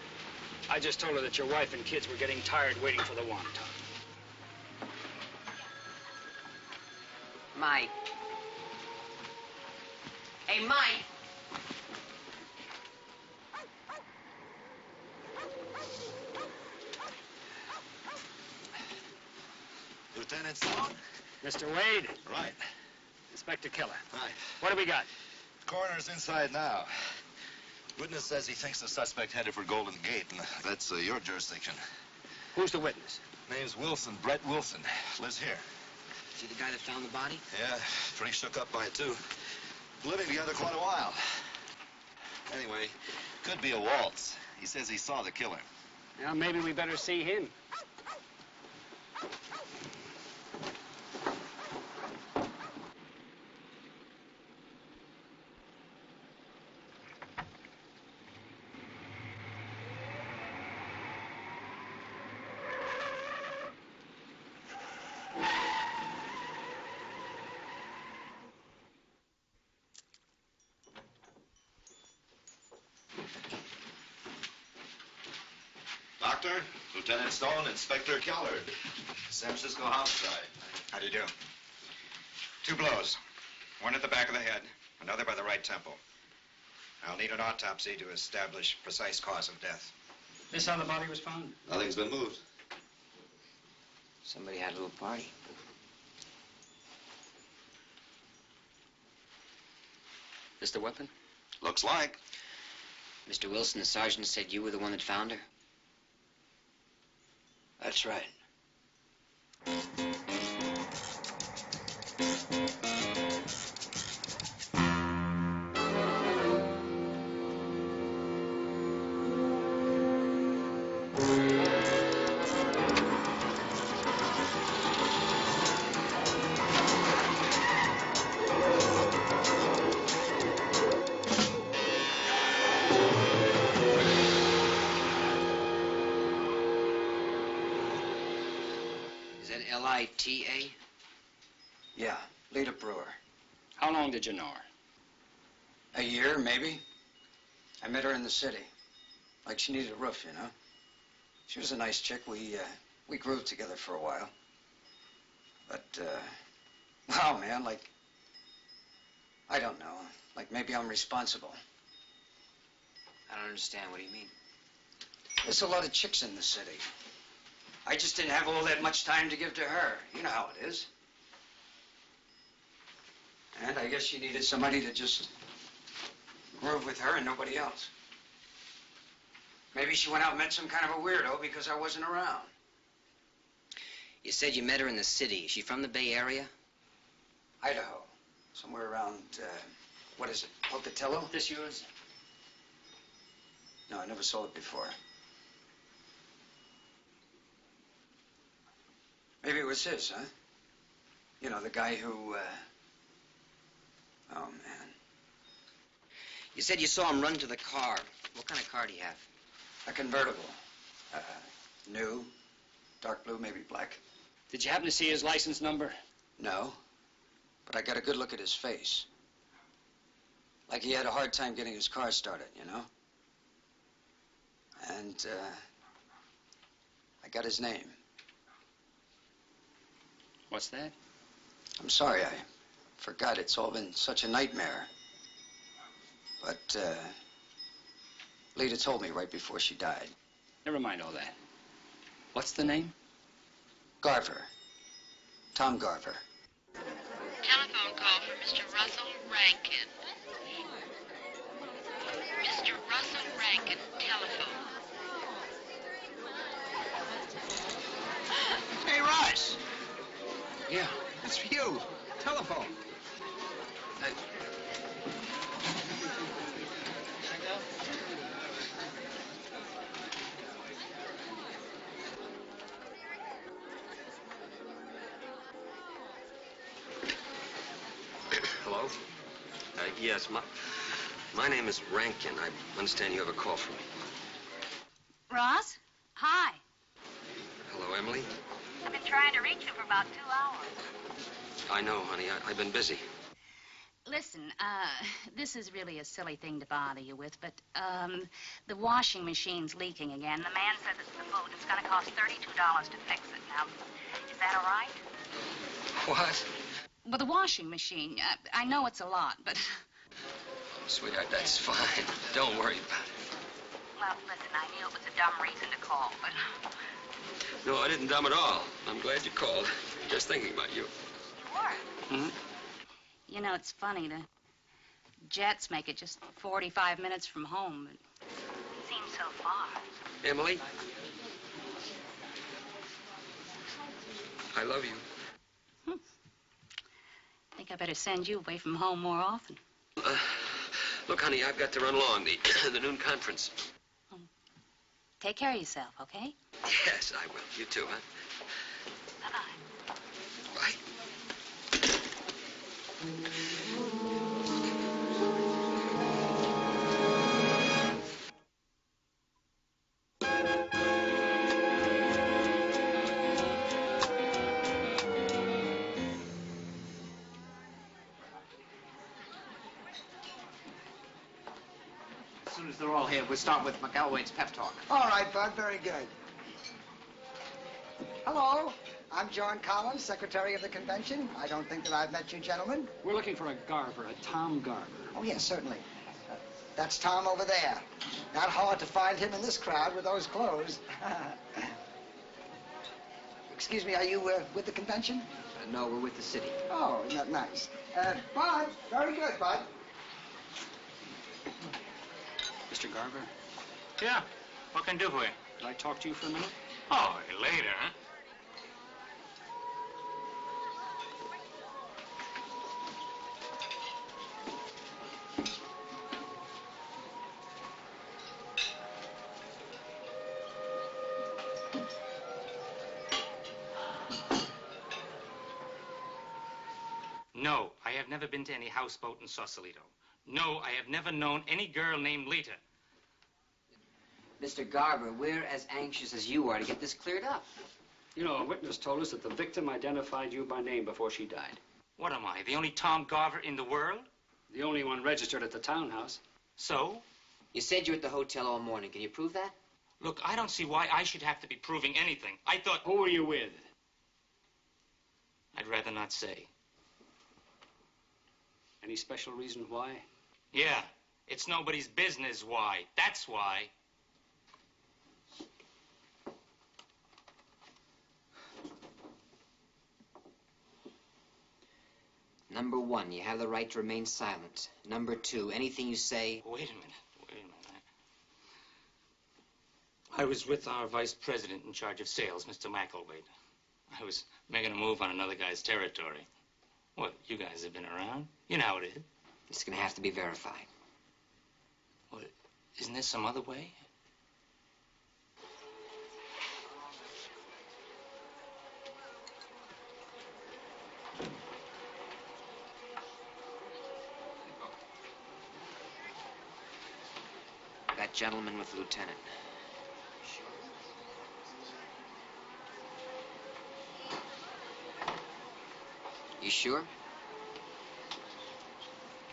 I just told her that your wife and kids were getting tired waiting for the wonton. Mike. Hey, Mike. Lieutenant Sloan? Mr. Wade? Right. Inspector Keller. Right. What do we got? Coroner's inside now. Witness says he thinks the suspect headed for Golden Gate, and that's your jurisdiction. Who's the witness? Name's Wilson, Brett Wilson. Lives here. Is he the guy that found the body? Yeah, pretty shook up by it, too. Living together quite a while. Anyway, could be a waltz. He says he saw the killer. Now, maybe we better see him. Doctor, Lieutenant Stone, Inspector Kellard, San Francisco homicide. How do you do? 2 blows. One at the back of the head, another by the right temple. I'll need an autopsy to establish precise cause of death. This how the body was found? Nothing's been moved. Somebody had a little party. This the weapon? Looks like. Mr. Wilson, the sergeant said you were the one that found her? That's right. Is that L-I-T-A? Yeah, Lita Brewer. How long did you know her? A year, maybe. I met her in the city. Like she needed a roof, you know. She was a nice chick. We grew together for a while. But, wow, man, like, I don't know. Like maybe I'm responsible. I don't understand. What do you mean? There's a lot of chicks in the city. I just didn't have all that much time to give to her. You know how it is. And I guess she needed somebody to just groove with her and nobody else. Maybe she went out and met some kind of a weirdo because I wasn't around. You said you met her in the city. Is she from the Bay Area? Idaho. Somewhere around, what is it, Pocatello? This yours? No, I never saw it before. Maybe it was his, huh? You know, the guy who, oh, man. You said you saw him run to the car. What kind of car do you have? A convertible. New. Dark blue, maybe black. Did you happen to see his license number? No. But I got a good look at his face. Like he had a hard time getting his car started, you know? And, I got his name. What's that? I'm sorry, I forgot. It's all been such a nightmare. But, Lita told me right before she died. Never mind all that. What's the name? Garver. Tom Garver. Telephone call for Mr. Russell Rankin. Mr. Russell Rankin, telephone. Hey, Russ! Yeah, it's for you. Telephone. Hello? Yes, my name is Rankin. I understand you have a call from me. Ross? Hi. Hello, Emily? I've been trying to reach you for about 2 hours. I know, honey. I've been busy. Listen, this is really a silly thing to bother you with, but, the washing machine's leaking again. The man said that the boat is going to cost $32 to fix it. Now, is that all right? What? Well, the washing machine, I know it's a lot, but... Sweetheart, that's fine. Don't worry about it. Well, listen, I knew it was a dumb reason to call, but... No, I didn't dumb at all. I'm glad you called. Just thinking about you. You were? Hmm? You know, it's funny. The jets make it just 45 minutes from home. It seems so far. Emily? I love you. I think I better send you away from home more often. Look, honey, I've got to run along. The noon conference. Take care of yourself, okay? Yes, I will. You too, huh? Bye-bye. Bye. As soon as they're all here, we'll start with McElwain's pep talk. All right, Bud, very good. Hello, I'm John Collins, Secretary of the Convention. I don't think that I've met you gentlemen. We're looking for a Garver, a Tom Garver. Oh, yes, certainly. That's Tom over there. Not hard to find him in this crowd with those clothes. Excuse me, are you with the convention? No, we're with the city. Oh, isn't that nice? Bud, very good, Bud. Mr. Garver, Yeah. What can I do for you? could I talk to you for a minute? Oh, later, huh? No, I have never been to any houseboat in Sausalito. No, I have never known any girl named Lita. Mr. Garver, we're as anxious as you are to get this cleared up. You know, a witness told us that the victim identified you by name before she died. What am I, the only Tom Garver in the world? The only one registered at the townhouse. So? You said you were at the hotel all morning. Can you prove that? Look, I don't see why I should have to be proving anything. I thought... Who were you with? I'd rather not say. Any special reason why? Yeah, it's nobody's business why. That's why. Number one, you have the right to remain silent. Number two, anything you say... Wait a minute. I was with our vice president in charge of sales, Mr. McElwain. I was making a move on another guy's territory. What, you guys have been around? You know how it is. It's going to have to be verified. What, isn't there some other way? That gentleman with the lieutenant. You sure?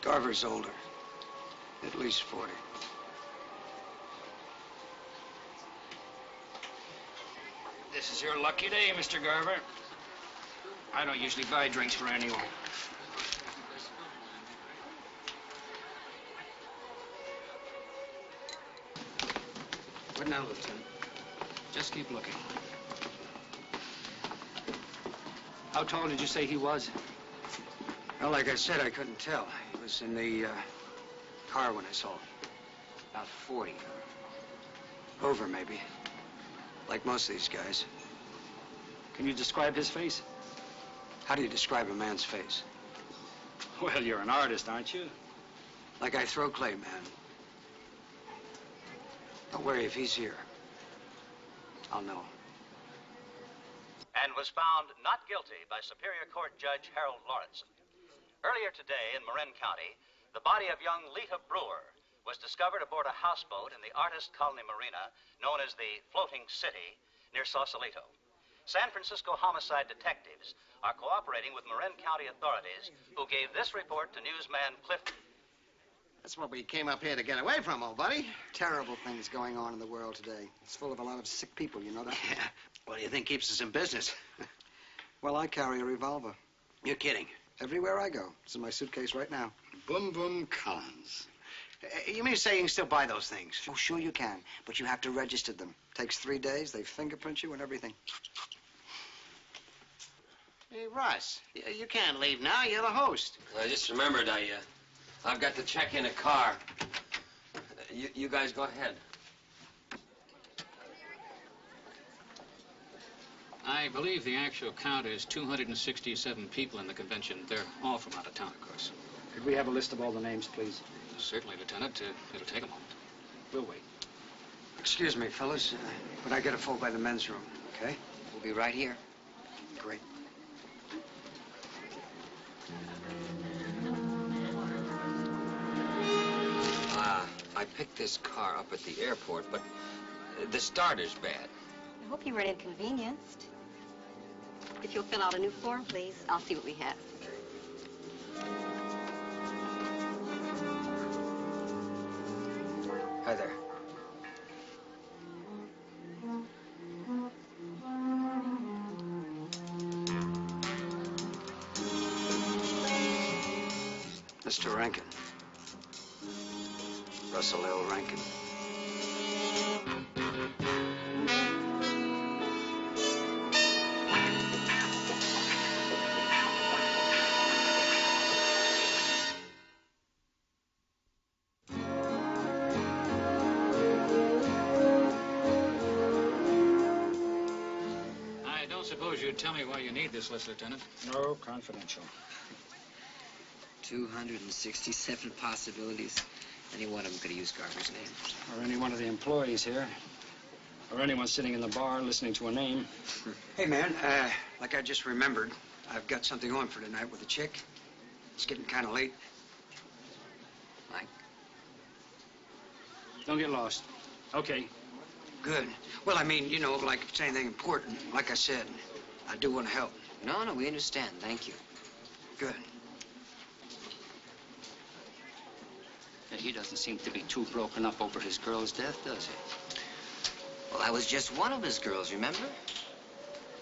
Garver's older. At least 40. This is your lucky day, Mr. Garver. I don't usually buy drinks for anyone. What now, Lieutenant? Just keep looking. How tall did you say he was? Well, like I said, I couldn't tell. He was in the car when I saw him. About 40. Over, maybe. Like most of these guys. Can you describe his face? How do you describe a man's face? Well, you're an artist, aren't you? Like I throw clay, man. Don't worry, if he's here, I'll know. And was found not guilty by Superior Court Judge Harold Lawrenson. Earlier today in Marin County, the body of young Lita Brewer was discovered aboard a houseboat in the Artist Colony Marina known as the Floating City near Sausalito. San Francisco homicide detectives are cooperating with Marin County authorities who gave this report to newsman Cliff. That's what we came up here to get away from, old buddy. Terrible things going on in the world today. It's full of a lot of sick people, you know that? Yeah. What do you think keeps us in business? Well, I carry a revolver. You're kidding. Everywhere I go. It's in my suitcase right now. Boom Boom Collins. You mean to say you can still buy those things? Oh, sure you can, but you have to register them. Takes 3 days, they fingerprint you and everything. Hey, Russ, you can't leave now. You're the host. I just remembered I've got to check in a car. You guys go ahead. I believe the actual count is 267 people in the convention. They're all from out of town, of course. Could we have a list of all the names, please? Certainly, Lieutenant. It'll take a moment. We'll wait. Excuse me, fellas, but I got a phone by the men's room, okay? We'll be right here. Great. I picked this car up at the airport, but the starter's bad. I hope you weren't inconvenienced. If you'll fill out a new form, please, I'll see what we have. Hi there. Mr. Rankin. Russell L. Rankin. I don't suppose you'd tell me why you need this list, Lieutenant? No, confidential. 267 possibilities. Any one of them could have used Garber's name. Or any one of the employees here. Or anyone sitting in the bar listening to a name. Hey, man, like I just remembered, I've got something on for tonight with a chick. It's getting kind of late. Mike? Don't get lost. Okay. Good. Well, I mean, you know, like if it's anything important, like I said, I do want to help. No, we understand. Thank you. Good. He doesn't seem to be too broken up over his girl's death, does he? Well, that was just one of his girls, remember?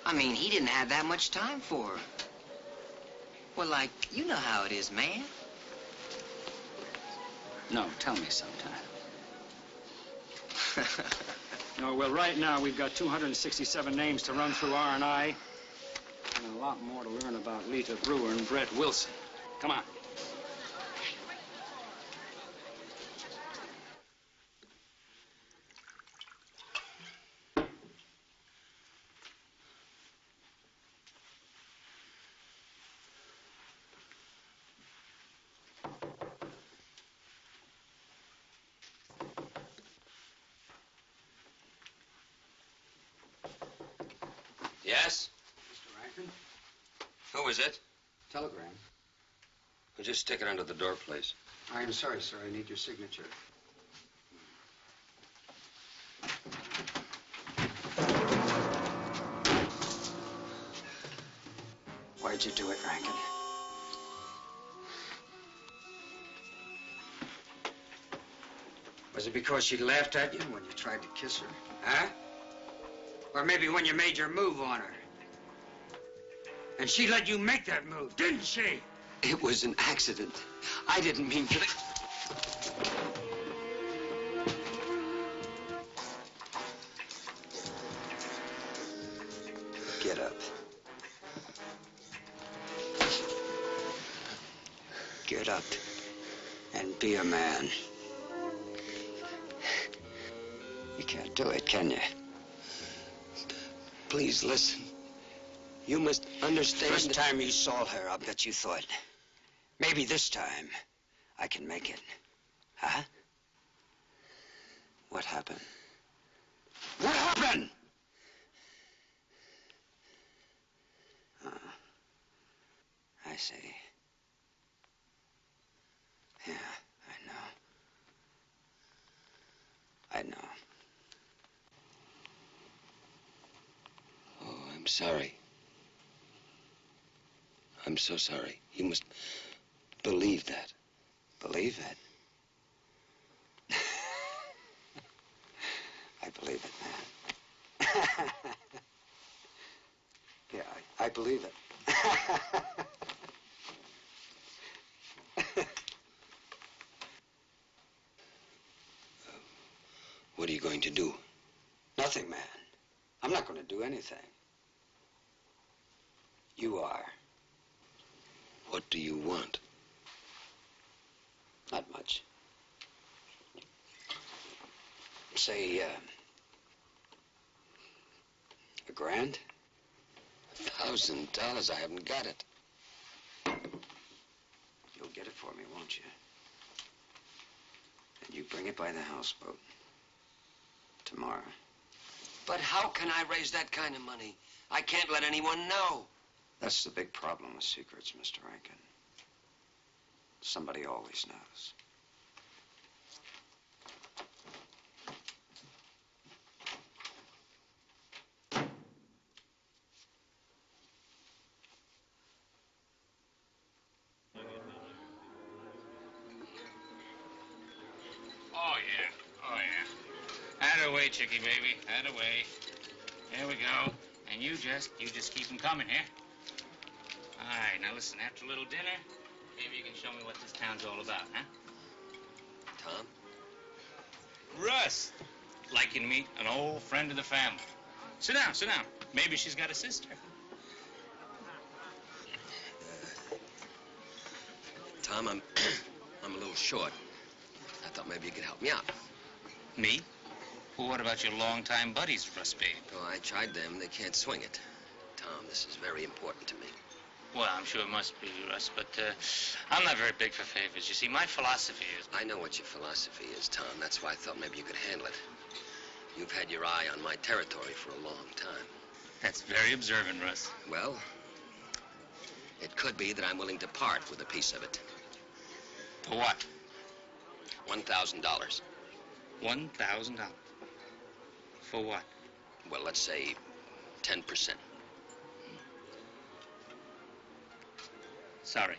I mean, he didn't have that much time for her. Well, like, you know how it is, man. No, tell me sometime. No, well, right now we've got 267 names to run through R&I, and a lot more to learn about Lita Brewer and Brett Wilson. Come on. Yes? Mr. Rankin? Who is it? Telegram. Well, just stick it under the door, please. I am sorry, sir. I need your signature. Why'd you do it, Rankin? Was it because she laughed at you when you tried to kiss her? Huh? Or maybe when you made your move on her? And she let you make that move, didn't she? It was an accident. I didn't mean to... Get up. Get up and be a man. You can't do it, can you? Please listen. You must understand... First time you saw her, I bet you thought, maybe this time I can make it. Huh? What happened? What happened? I see. Yeah, I know. Oh, I'm sorry. I'm so sorry. You must believe that. Believe it? I believe it, man. Yeah, I believe it. What are you going to do? Nothing, man. I'm not going to do anything. You are. What do you want? Not much. Say, $1,000? $1,000? I haven't got it. You'll get it for me, won't you? And you bring it by the houseboat tomorrow. But how can I raise that kind of money? I can't let anyone know. That's the big problem with secrets, Mr. Rankin. Somebody always knows. Oh, yeah. Oh, yeah. Atta-way, chickie, baby. Atta-way. There we go. And you just keep them coming here. All right, now listen, after a little dinner, maybe you can show me what this town's all about, huh? Tom? Russ! Like you to meet an old friend of the family. Sit down, sit down. Maybe she's got a sister. Tom, I'm a little short. I thought maybe you could help me out. Me? Well, what about your longtime buddies, Russ Babe? Oh, I tried them. They can't swing it. Tom, this is very important to me. Well, I'm sure it must be, Russ, but I'm not very big for favors. You see, my philosophy is... I know what your philosophy is, Tom. That's why I thought maybe you could handle it. You've had your eye on my territory for a long time. That's very observant, Russ. Well, it could be that I'm willing to part with a piece of it. For what? $1,000. $1,000? For what? Well, let's say 10%. Sorry.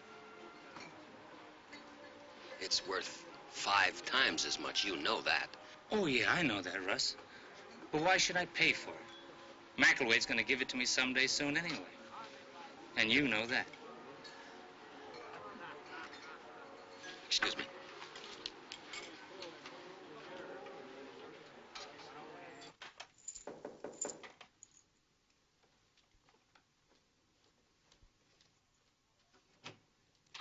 It's worth 5 times as much. You know that. Oh, yeah, I know that, Russ. But why should I pay for it? McElwain's going to give it to me someday soon anyway. And you know that. Excuse me.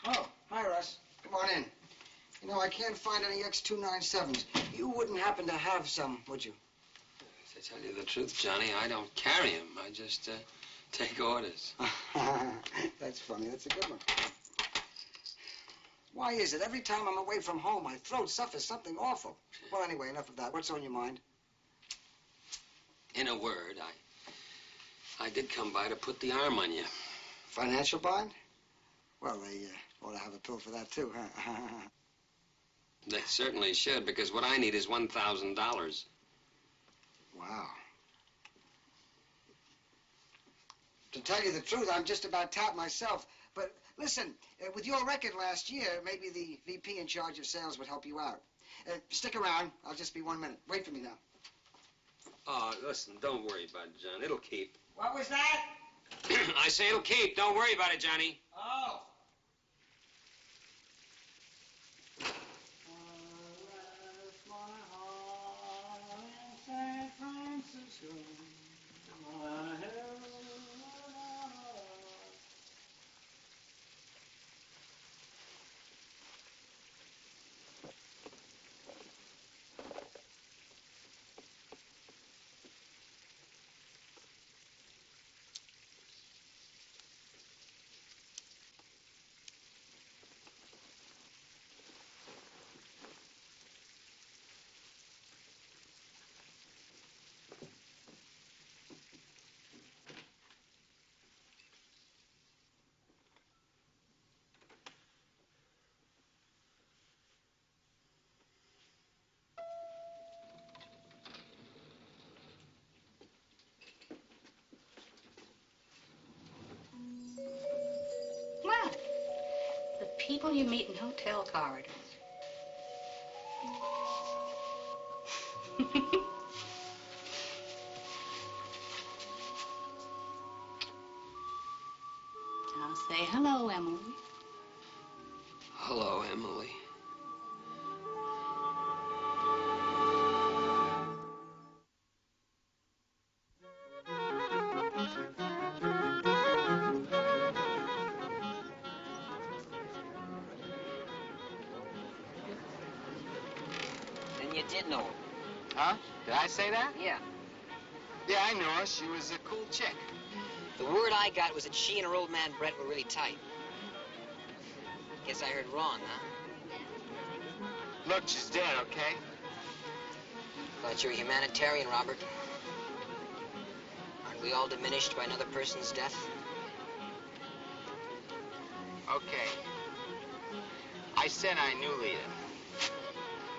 Oh, hi, Russ. Come on in. You know, I can't find any X297s. You wouldn't happen to have some, would you? To tell you the truth, Johnny, I don't carry them. I just take orders. That's funny. That's a good one. Why is it every time I'm away from home, my throat suffers something awful? Well, anyway, enough of that. What's on your mind? In a word, I did come by to put the arm on you. Financial bond? Well, they ought to have a pill for that, too, huh? They certainly should, because what I need is $1,000. Wow. To tell you the truth, I'm just about tapped myself. But listen, with your record last year, maybe the VP in charge of sales would help you out. Stick around. I'll just be 1 minute. Wait for me now. Oh, listen, don't worry about it, John. It'll keep. What was that? I say it'll keep. Don't worry about it, Johnny. Oh. What? The people you meet in hotel corridors. I'll say hello, Emily. Hello, Emily. Then you did know her. Huh? Did I say that? Yeah. Yeah, I know her. She was a cool chick. The word I got was that she and her old man Brett were really tight. Guess I heard wrong, huh? Look, she's dead, okay? Thought you were a humanitarian, Robert. Aren't we all diminished by another person's death? Okay. I said I knew Lita.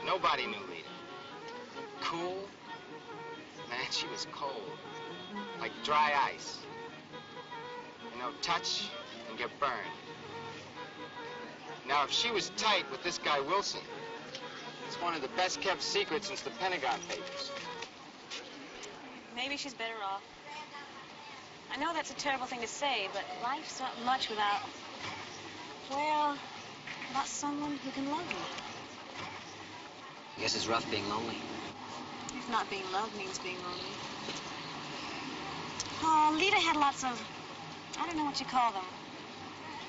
Nobody knew Lita. Cool. Man, she was cold. Like dry ice. You know, touch and get burned. Now, if she was tight with this guy Wilson, it's one of the best kept secrets since the Pentagon Papers. Maybe she's better off. I know that's a terrible thing to say, but life's not much without, well, without someone who can love you. I guess it's rough being lonely. If not being loved means being lonely. Oh, Lita had lots of, I don't know what you call them.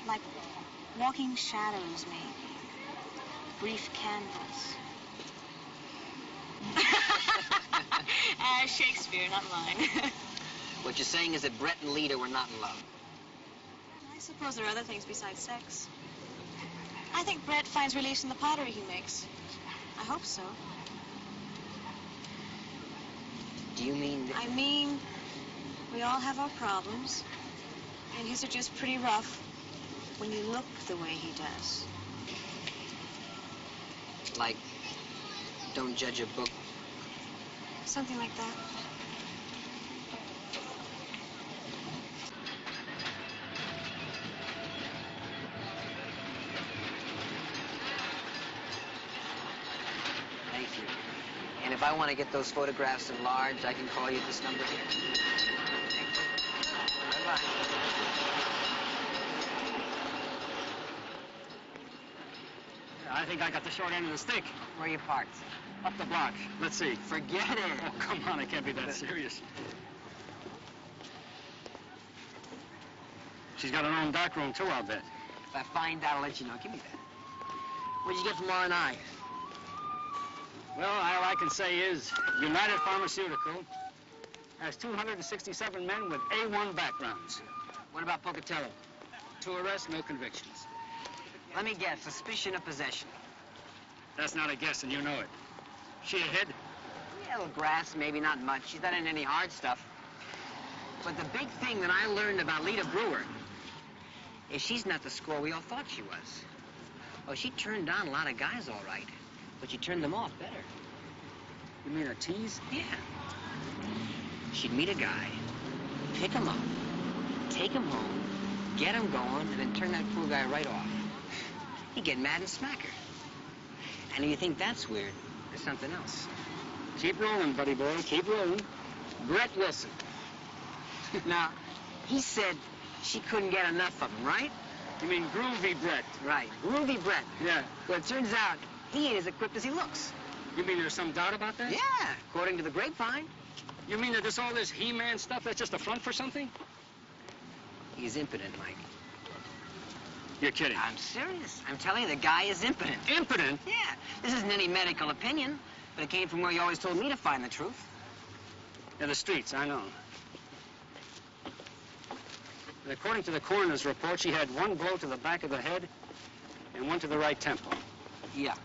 Like walking shadows, maybe. Brief candles. Shakespeare, not mine. What you're saying is that Brett and Lita were not in love. I suppose there are other things besides sex. I think Brett finds release in the pottery he makes. I hope so. Do you mean that... I mean, we all have our problems. And his are just pretty rough when you look the way he does. Like, don't judge a book. Something like that. Thank you. And if I want to get those photographs enlarged, I can call you at this number here. Thank you. Bye-bye. I think I got the short end of the stick. Where are you parked? Up the block. Let's see. Forget it. Oh, come on. It can't be that serious. She's got her own dark room, too, I'll bet. If I find out, I'll let you know. Give me that. What'd you get from R&I? Well, all I can say is United Pharmaceutical has 267 men with A1 backgrounds. What about Pocatello? 2 arrests, no convictions. Let me guess. Suspicion of possession. That's not a guess, and you know it. She a hit? Yeah, a little grass, maybe not much. She's not in any hard stuff. But the big thing that I learned about Lita Brewer is she's not the score we all thought she was. Oh, she turned on a lot of guys, all right. But she turned them off better. You mean a tease? Yeah. She'd meet a guy, pick him up, take him home, get him going, and then turn that poor guy right off. He'd get mad and smack her. And if you think that's weird, there's something else. Keep rolling, buddy boy. Keep rolling. Brett Wilson. Now, he said she couldn't get enough of him, right? You mean Groovy Brett? Right. Groovy Brett. Yeah. Well, it turns out he ain't as equipped as he looks. You mean there's some doubt about that? Yeah, according to the grapevine. You mean that this all this He-Man stuff, that's just a front for something? He's impotent, Mike. You're kidding. I'm serious. I'm telling you, the guy is impotent. Impotent? Yeah. This isn't any medical opinion, but it came from where you always told me to find the truth. Yeah, the streets, I know. And according to the coroner's report, she had 1 blow to the back of the head and 1 to the right temple. Yeah.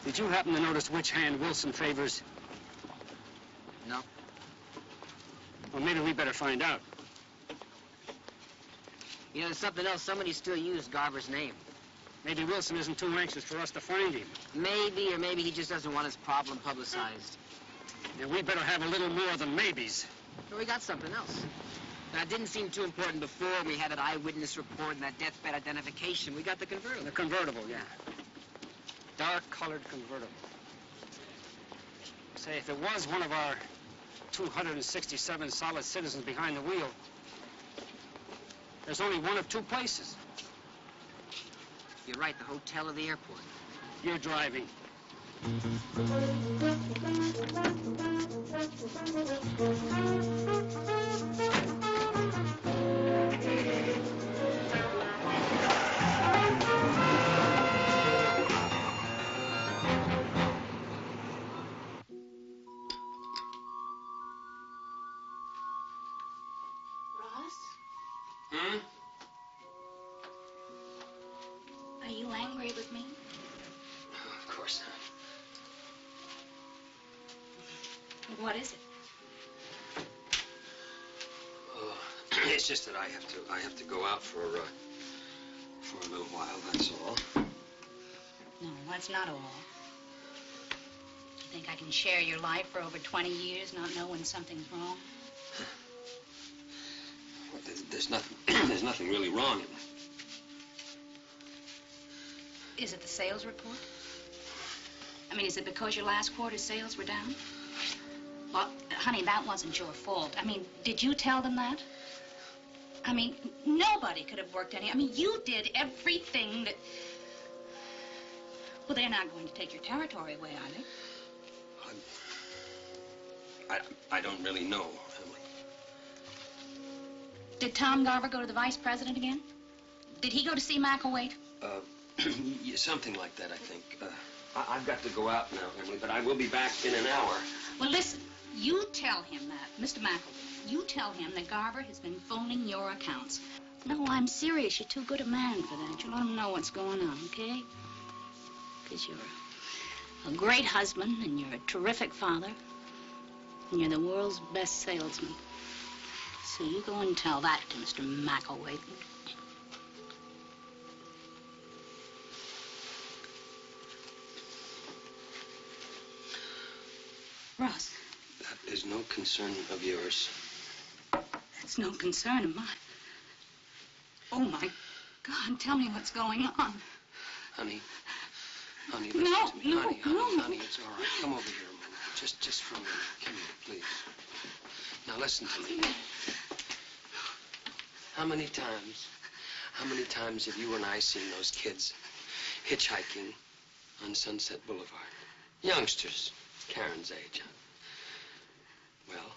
Did you happen to notice which hand Wilson favors? No. Well, maybe we better find out. You know, there's something else. Somebody still used Garver's name. Maybe Wilson isn't too anxious for us to find him. Maybe, or maybe he just doesn't want his problem publicized. And we better have a little more than maybes. But we got something else. Now, it didn't seem too important before. We had that eyewitness report and that deathbed identification. We got the convertible. The convertible, yeah. Dark-colored convertible. Say, if it was one of our 267 solid citizens behind the wheel, there's only 1 of 2 places. You're right, the hotel or the airport. You're driving. Hmm? Are you angry with me? Of course What is it? It's just that I have to go out for a little while, that's all. No, that's not all. You think I can share your life for over 20 years, not know when something's wrong? Well, there's nothing, there's nothing really wrong in it. Is it the sales report? I mean, is it because your last quarter's sales were down? Well, honey, that wasn't your fault. I mean, did you tell them that? I mean, nobody could have worked any... I mean, you did everything that... Well, they're not going to take your territory away, are they? I don't really know, Emily. Did Tom Garver go to the vice president again? Did he go to see McElwaite? Yeah, something like that, I think. I've got to go out now, Emily, but I will be back in an hour. Well, listen, you tell him that, Mr. McElwaite. You tell him that Garver has been phoning your accounts. No, I'm serious. You're too good a man for that. You let him know what's going on, okay? Because you're a great husband, and you're a terrific father, and you're the world's best salesman. So you go and tell that to Mr. McElwaite. Ross. That is no concern of yours. That's no concern of mine. Oh, my God, tell me what's going on. Honey, listen No, to me. no, Honey, no. honey, it's all right. Come over here a moment. Just for a minute. Come here, please. Now, listen to me. How many times have you and I seen those kids hitchhiking on Sunset Boulevard? Youngsters, Karen's age, huh? Well,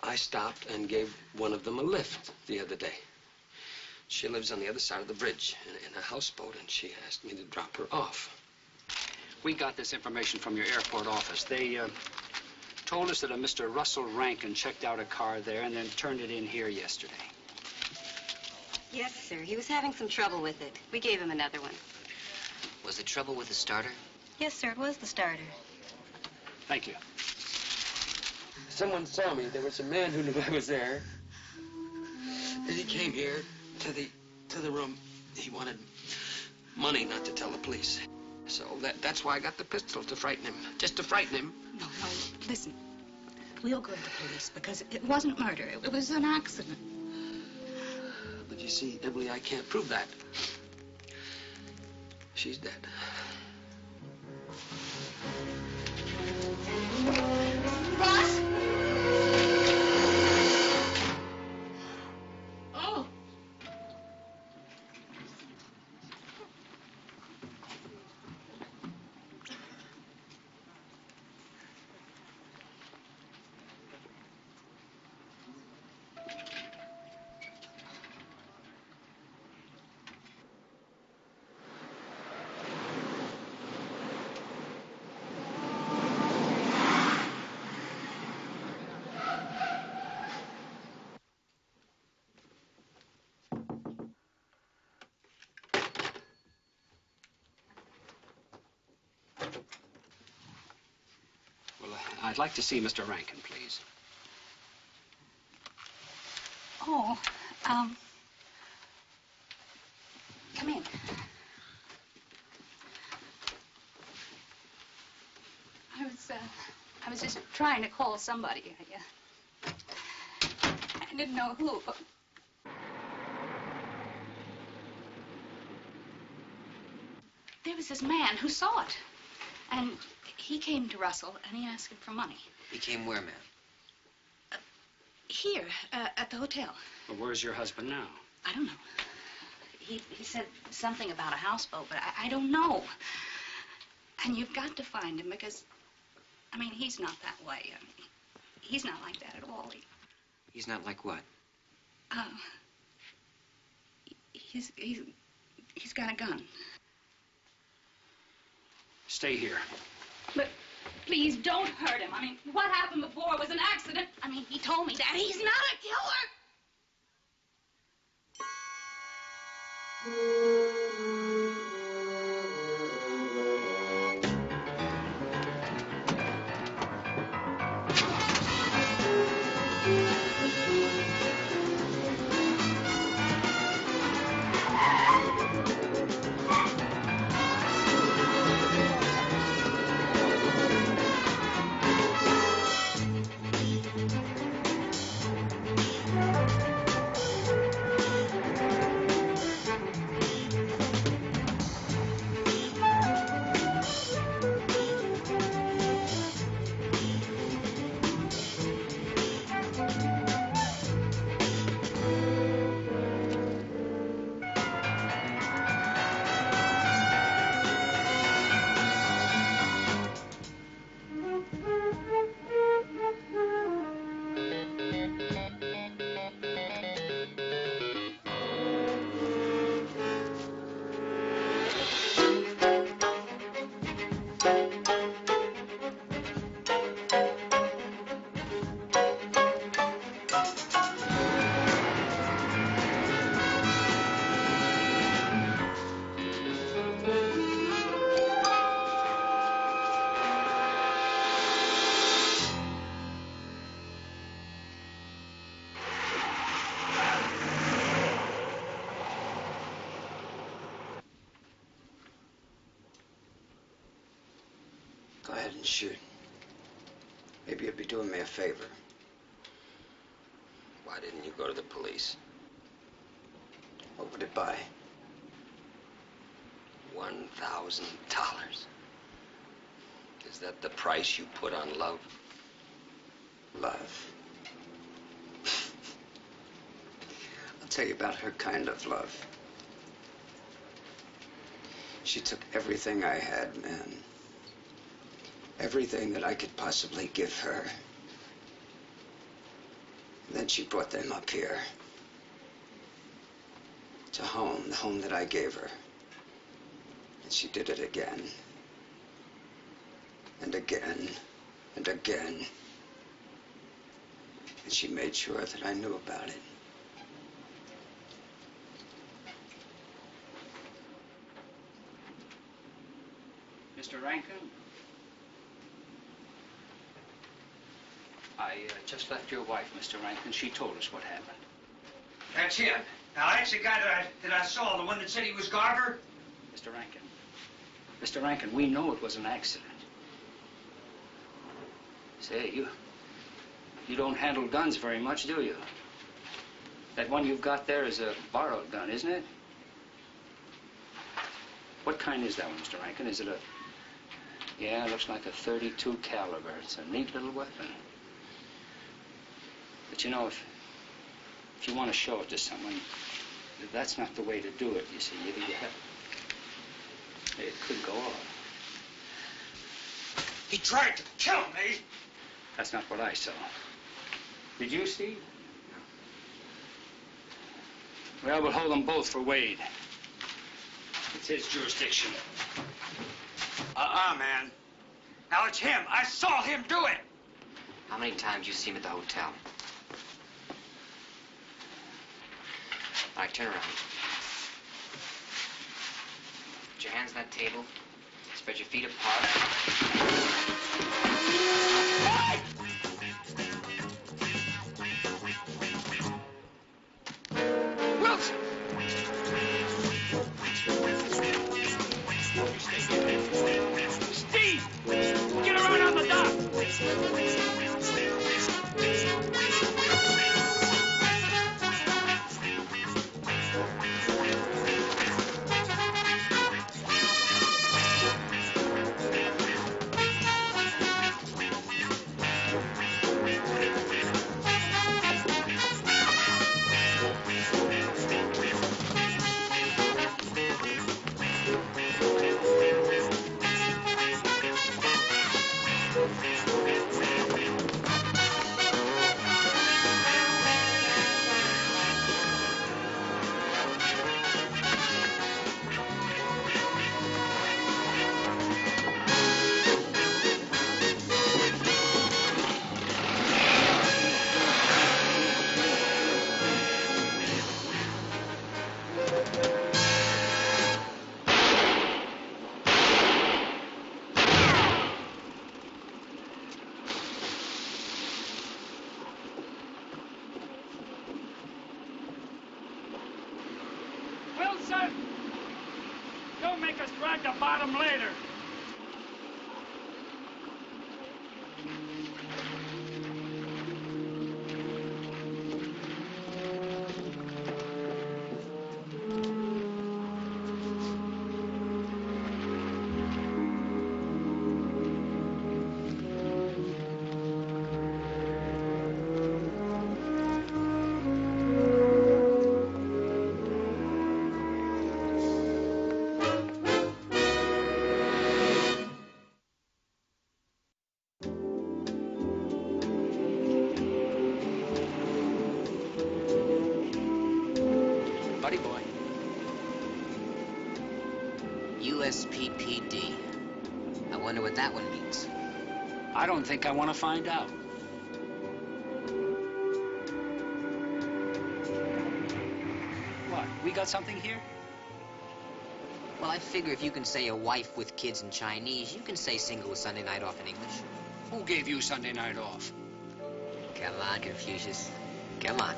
I stopped and gave one of them a lift the other day. She lives on the other side of the bridge in a houseboat, and she asked me to drop her off. We got this information from your airport office. They told us that a Mr. Russell Rankin checked out a car there and then turned it in here yesterday. Yes, sir. He was having some trouble with it. We gave him another one. Was the trouble with the starter? Yes, sir. It was the starter. Thank you. Someone saw me. There was a man who knew I was there. And he came here to the room. He wanted money not to tell the police. So that's why I got the pistol, to frighten him. Just to frighten him. No, listen. We'll go to the police because it wasn't murder. It was an accident. But you see, Emily, I can't prove that. She's dead. Ross? Oh. Well, I'd like to see Mr. Rankin, please. Oh, come in. I was just trying to call somebody. I didn't know who. There was this man who saw it. And he came to Russell, and he asked him for money. He came where, ma'am? Here, at the hotel. Well, where's your husband now? I don't know. He said something about a houseboat, but I don't know. And you've got to find him because, I mean, he's not that way. I mean, he's not like that at all. He's not like what? He's got a gun. Stay here. But please don't hurt him. I mean, what happened before was an accident. I mean, he told me that. He's not a killer. Go ahead and shoot. Maybe you'd be doing me a favor. Why didn't you go to the police? What would it buy? $1,000. Is that the price you put on love? Love. I'll tell you about her kind of love. She took everything I had, man. Everything that I could possibly give her. And then she brought them up here. To home, the home that I gave her. And she did it again. And again. And again. And she made sure that I knew about it. Mr. Rankin? I just left your wife, Mr. Rankin. She told us what happened. That's him. Now, that's the guy that I saw, the one that said he was Garver? Mr. Rankin. Mr. Rankin, we know it was an accident. Say, you don't handle guns very much, do you? That one you've got there is a borrowed gun, isn't it? What kind is that one, Mr. Rankin? Is it a... Yeah, it looks like a .32 caliber. It's a neat little weapon. But you know, if you want to show it to someone, that's not the way to do it, you see. You have... It could go off. He tried to kill me. That's not what I saw. Did you, Steve? Well, we'll hold them both for Wade. It's his jurisdiction. Man. Now, it's him. I saw him do it. How many times you see him at the hotel? All right, turn around. Put your hands on that table. Spread your feet apart. Wilson! Steve! Get around on the dock! Wilson! Don't make us drag the bottom later. Buddy boy. USPPD. I wonder what that one means. I don't think I want to find out. What, we got something here? Well, I figure if you can say a wife with kids in Chinese, you can say single with Sunday night off in English. Who gave you Sunday night off? Come on, Confucius. Come on.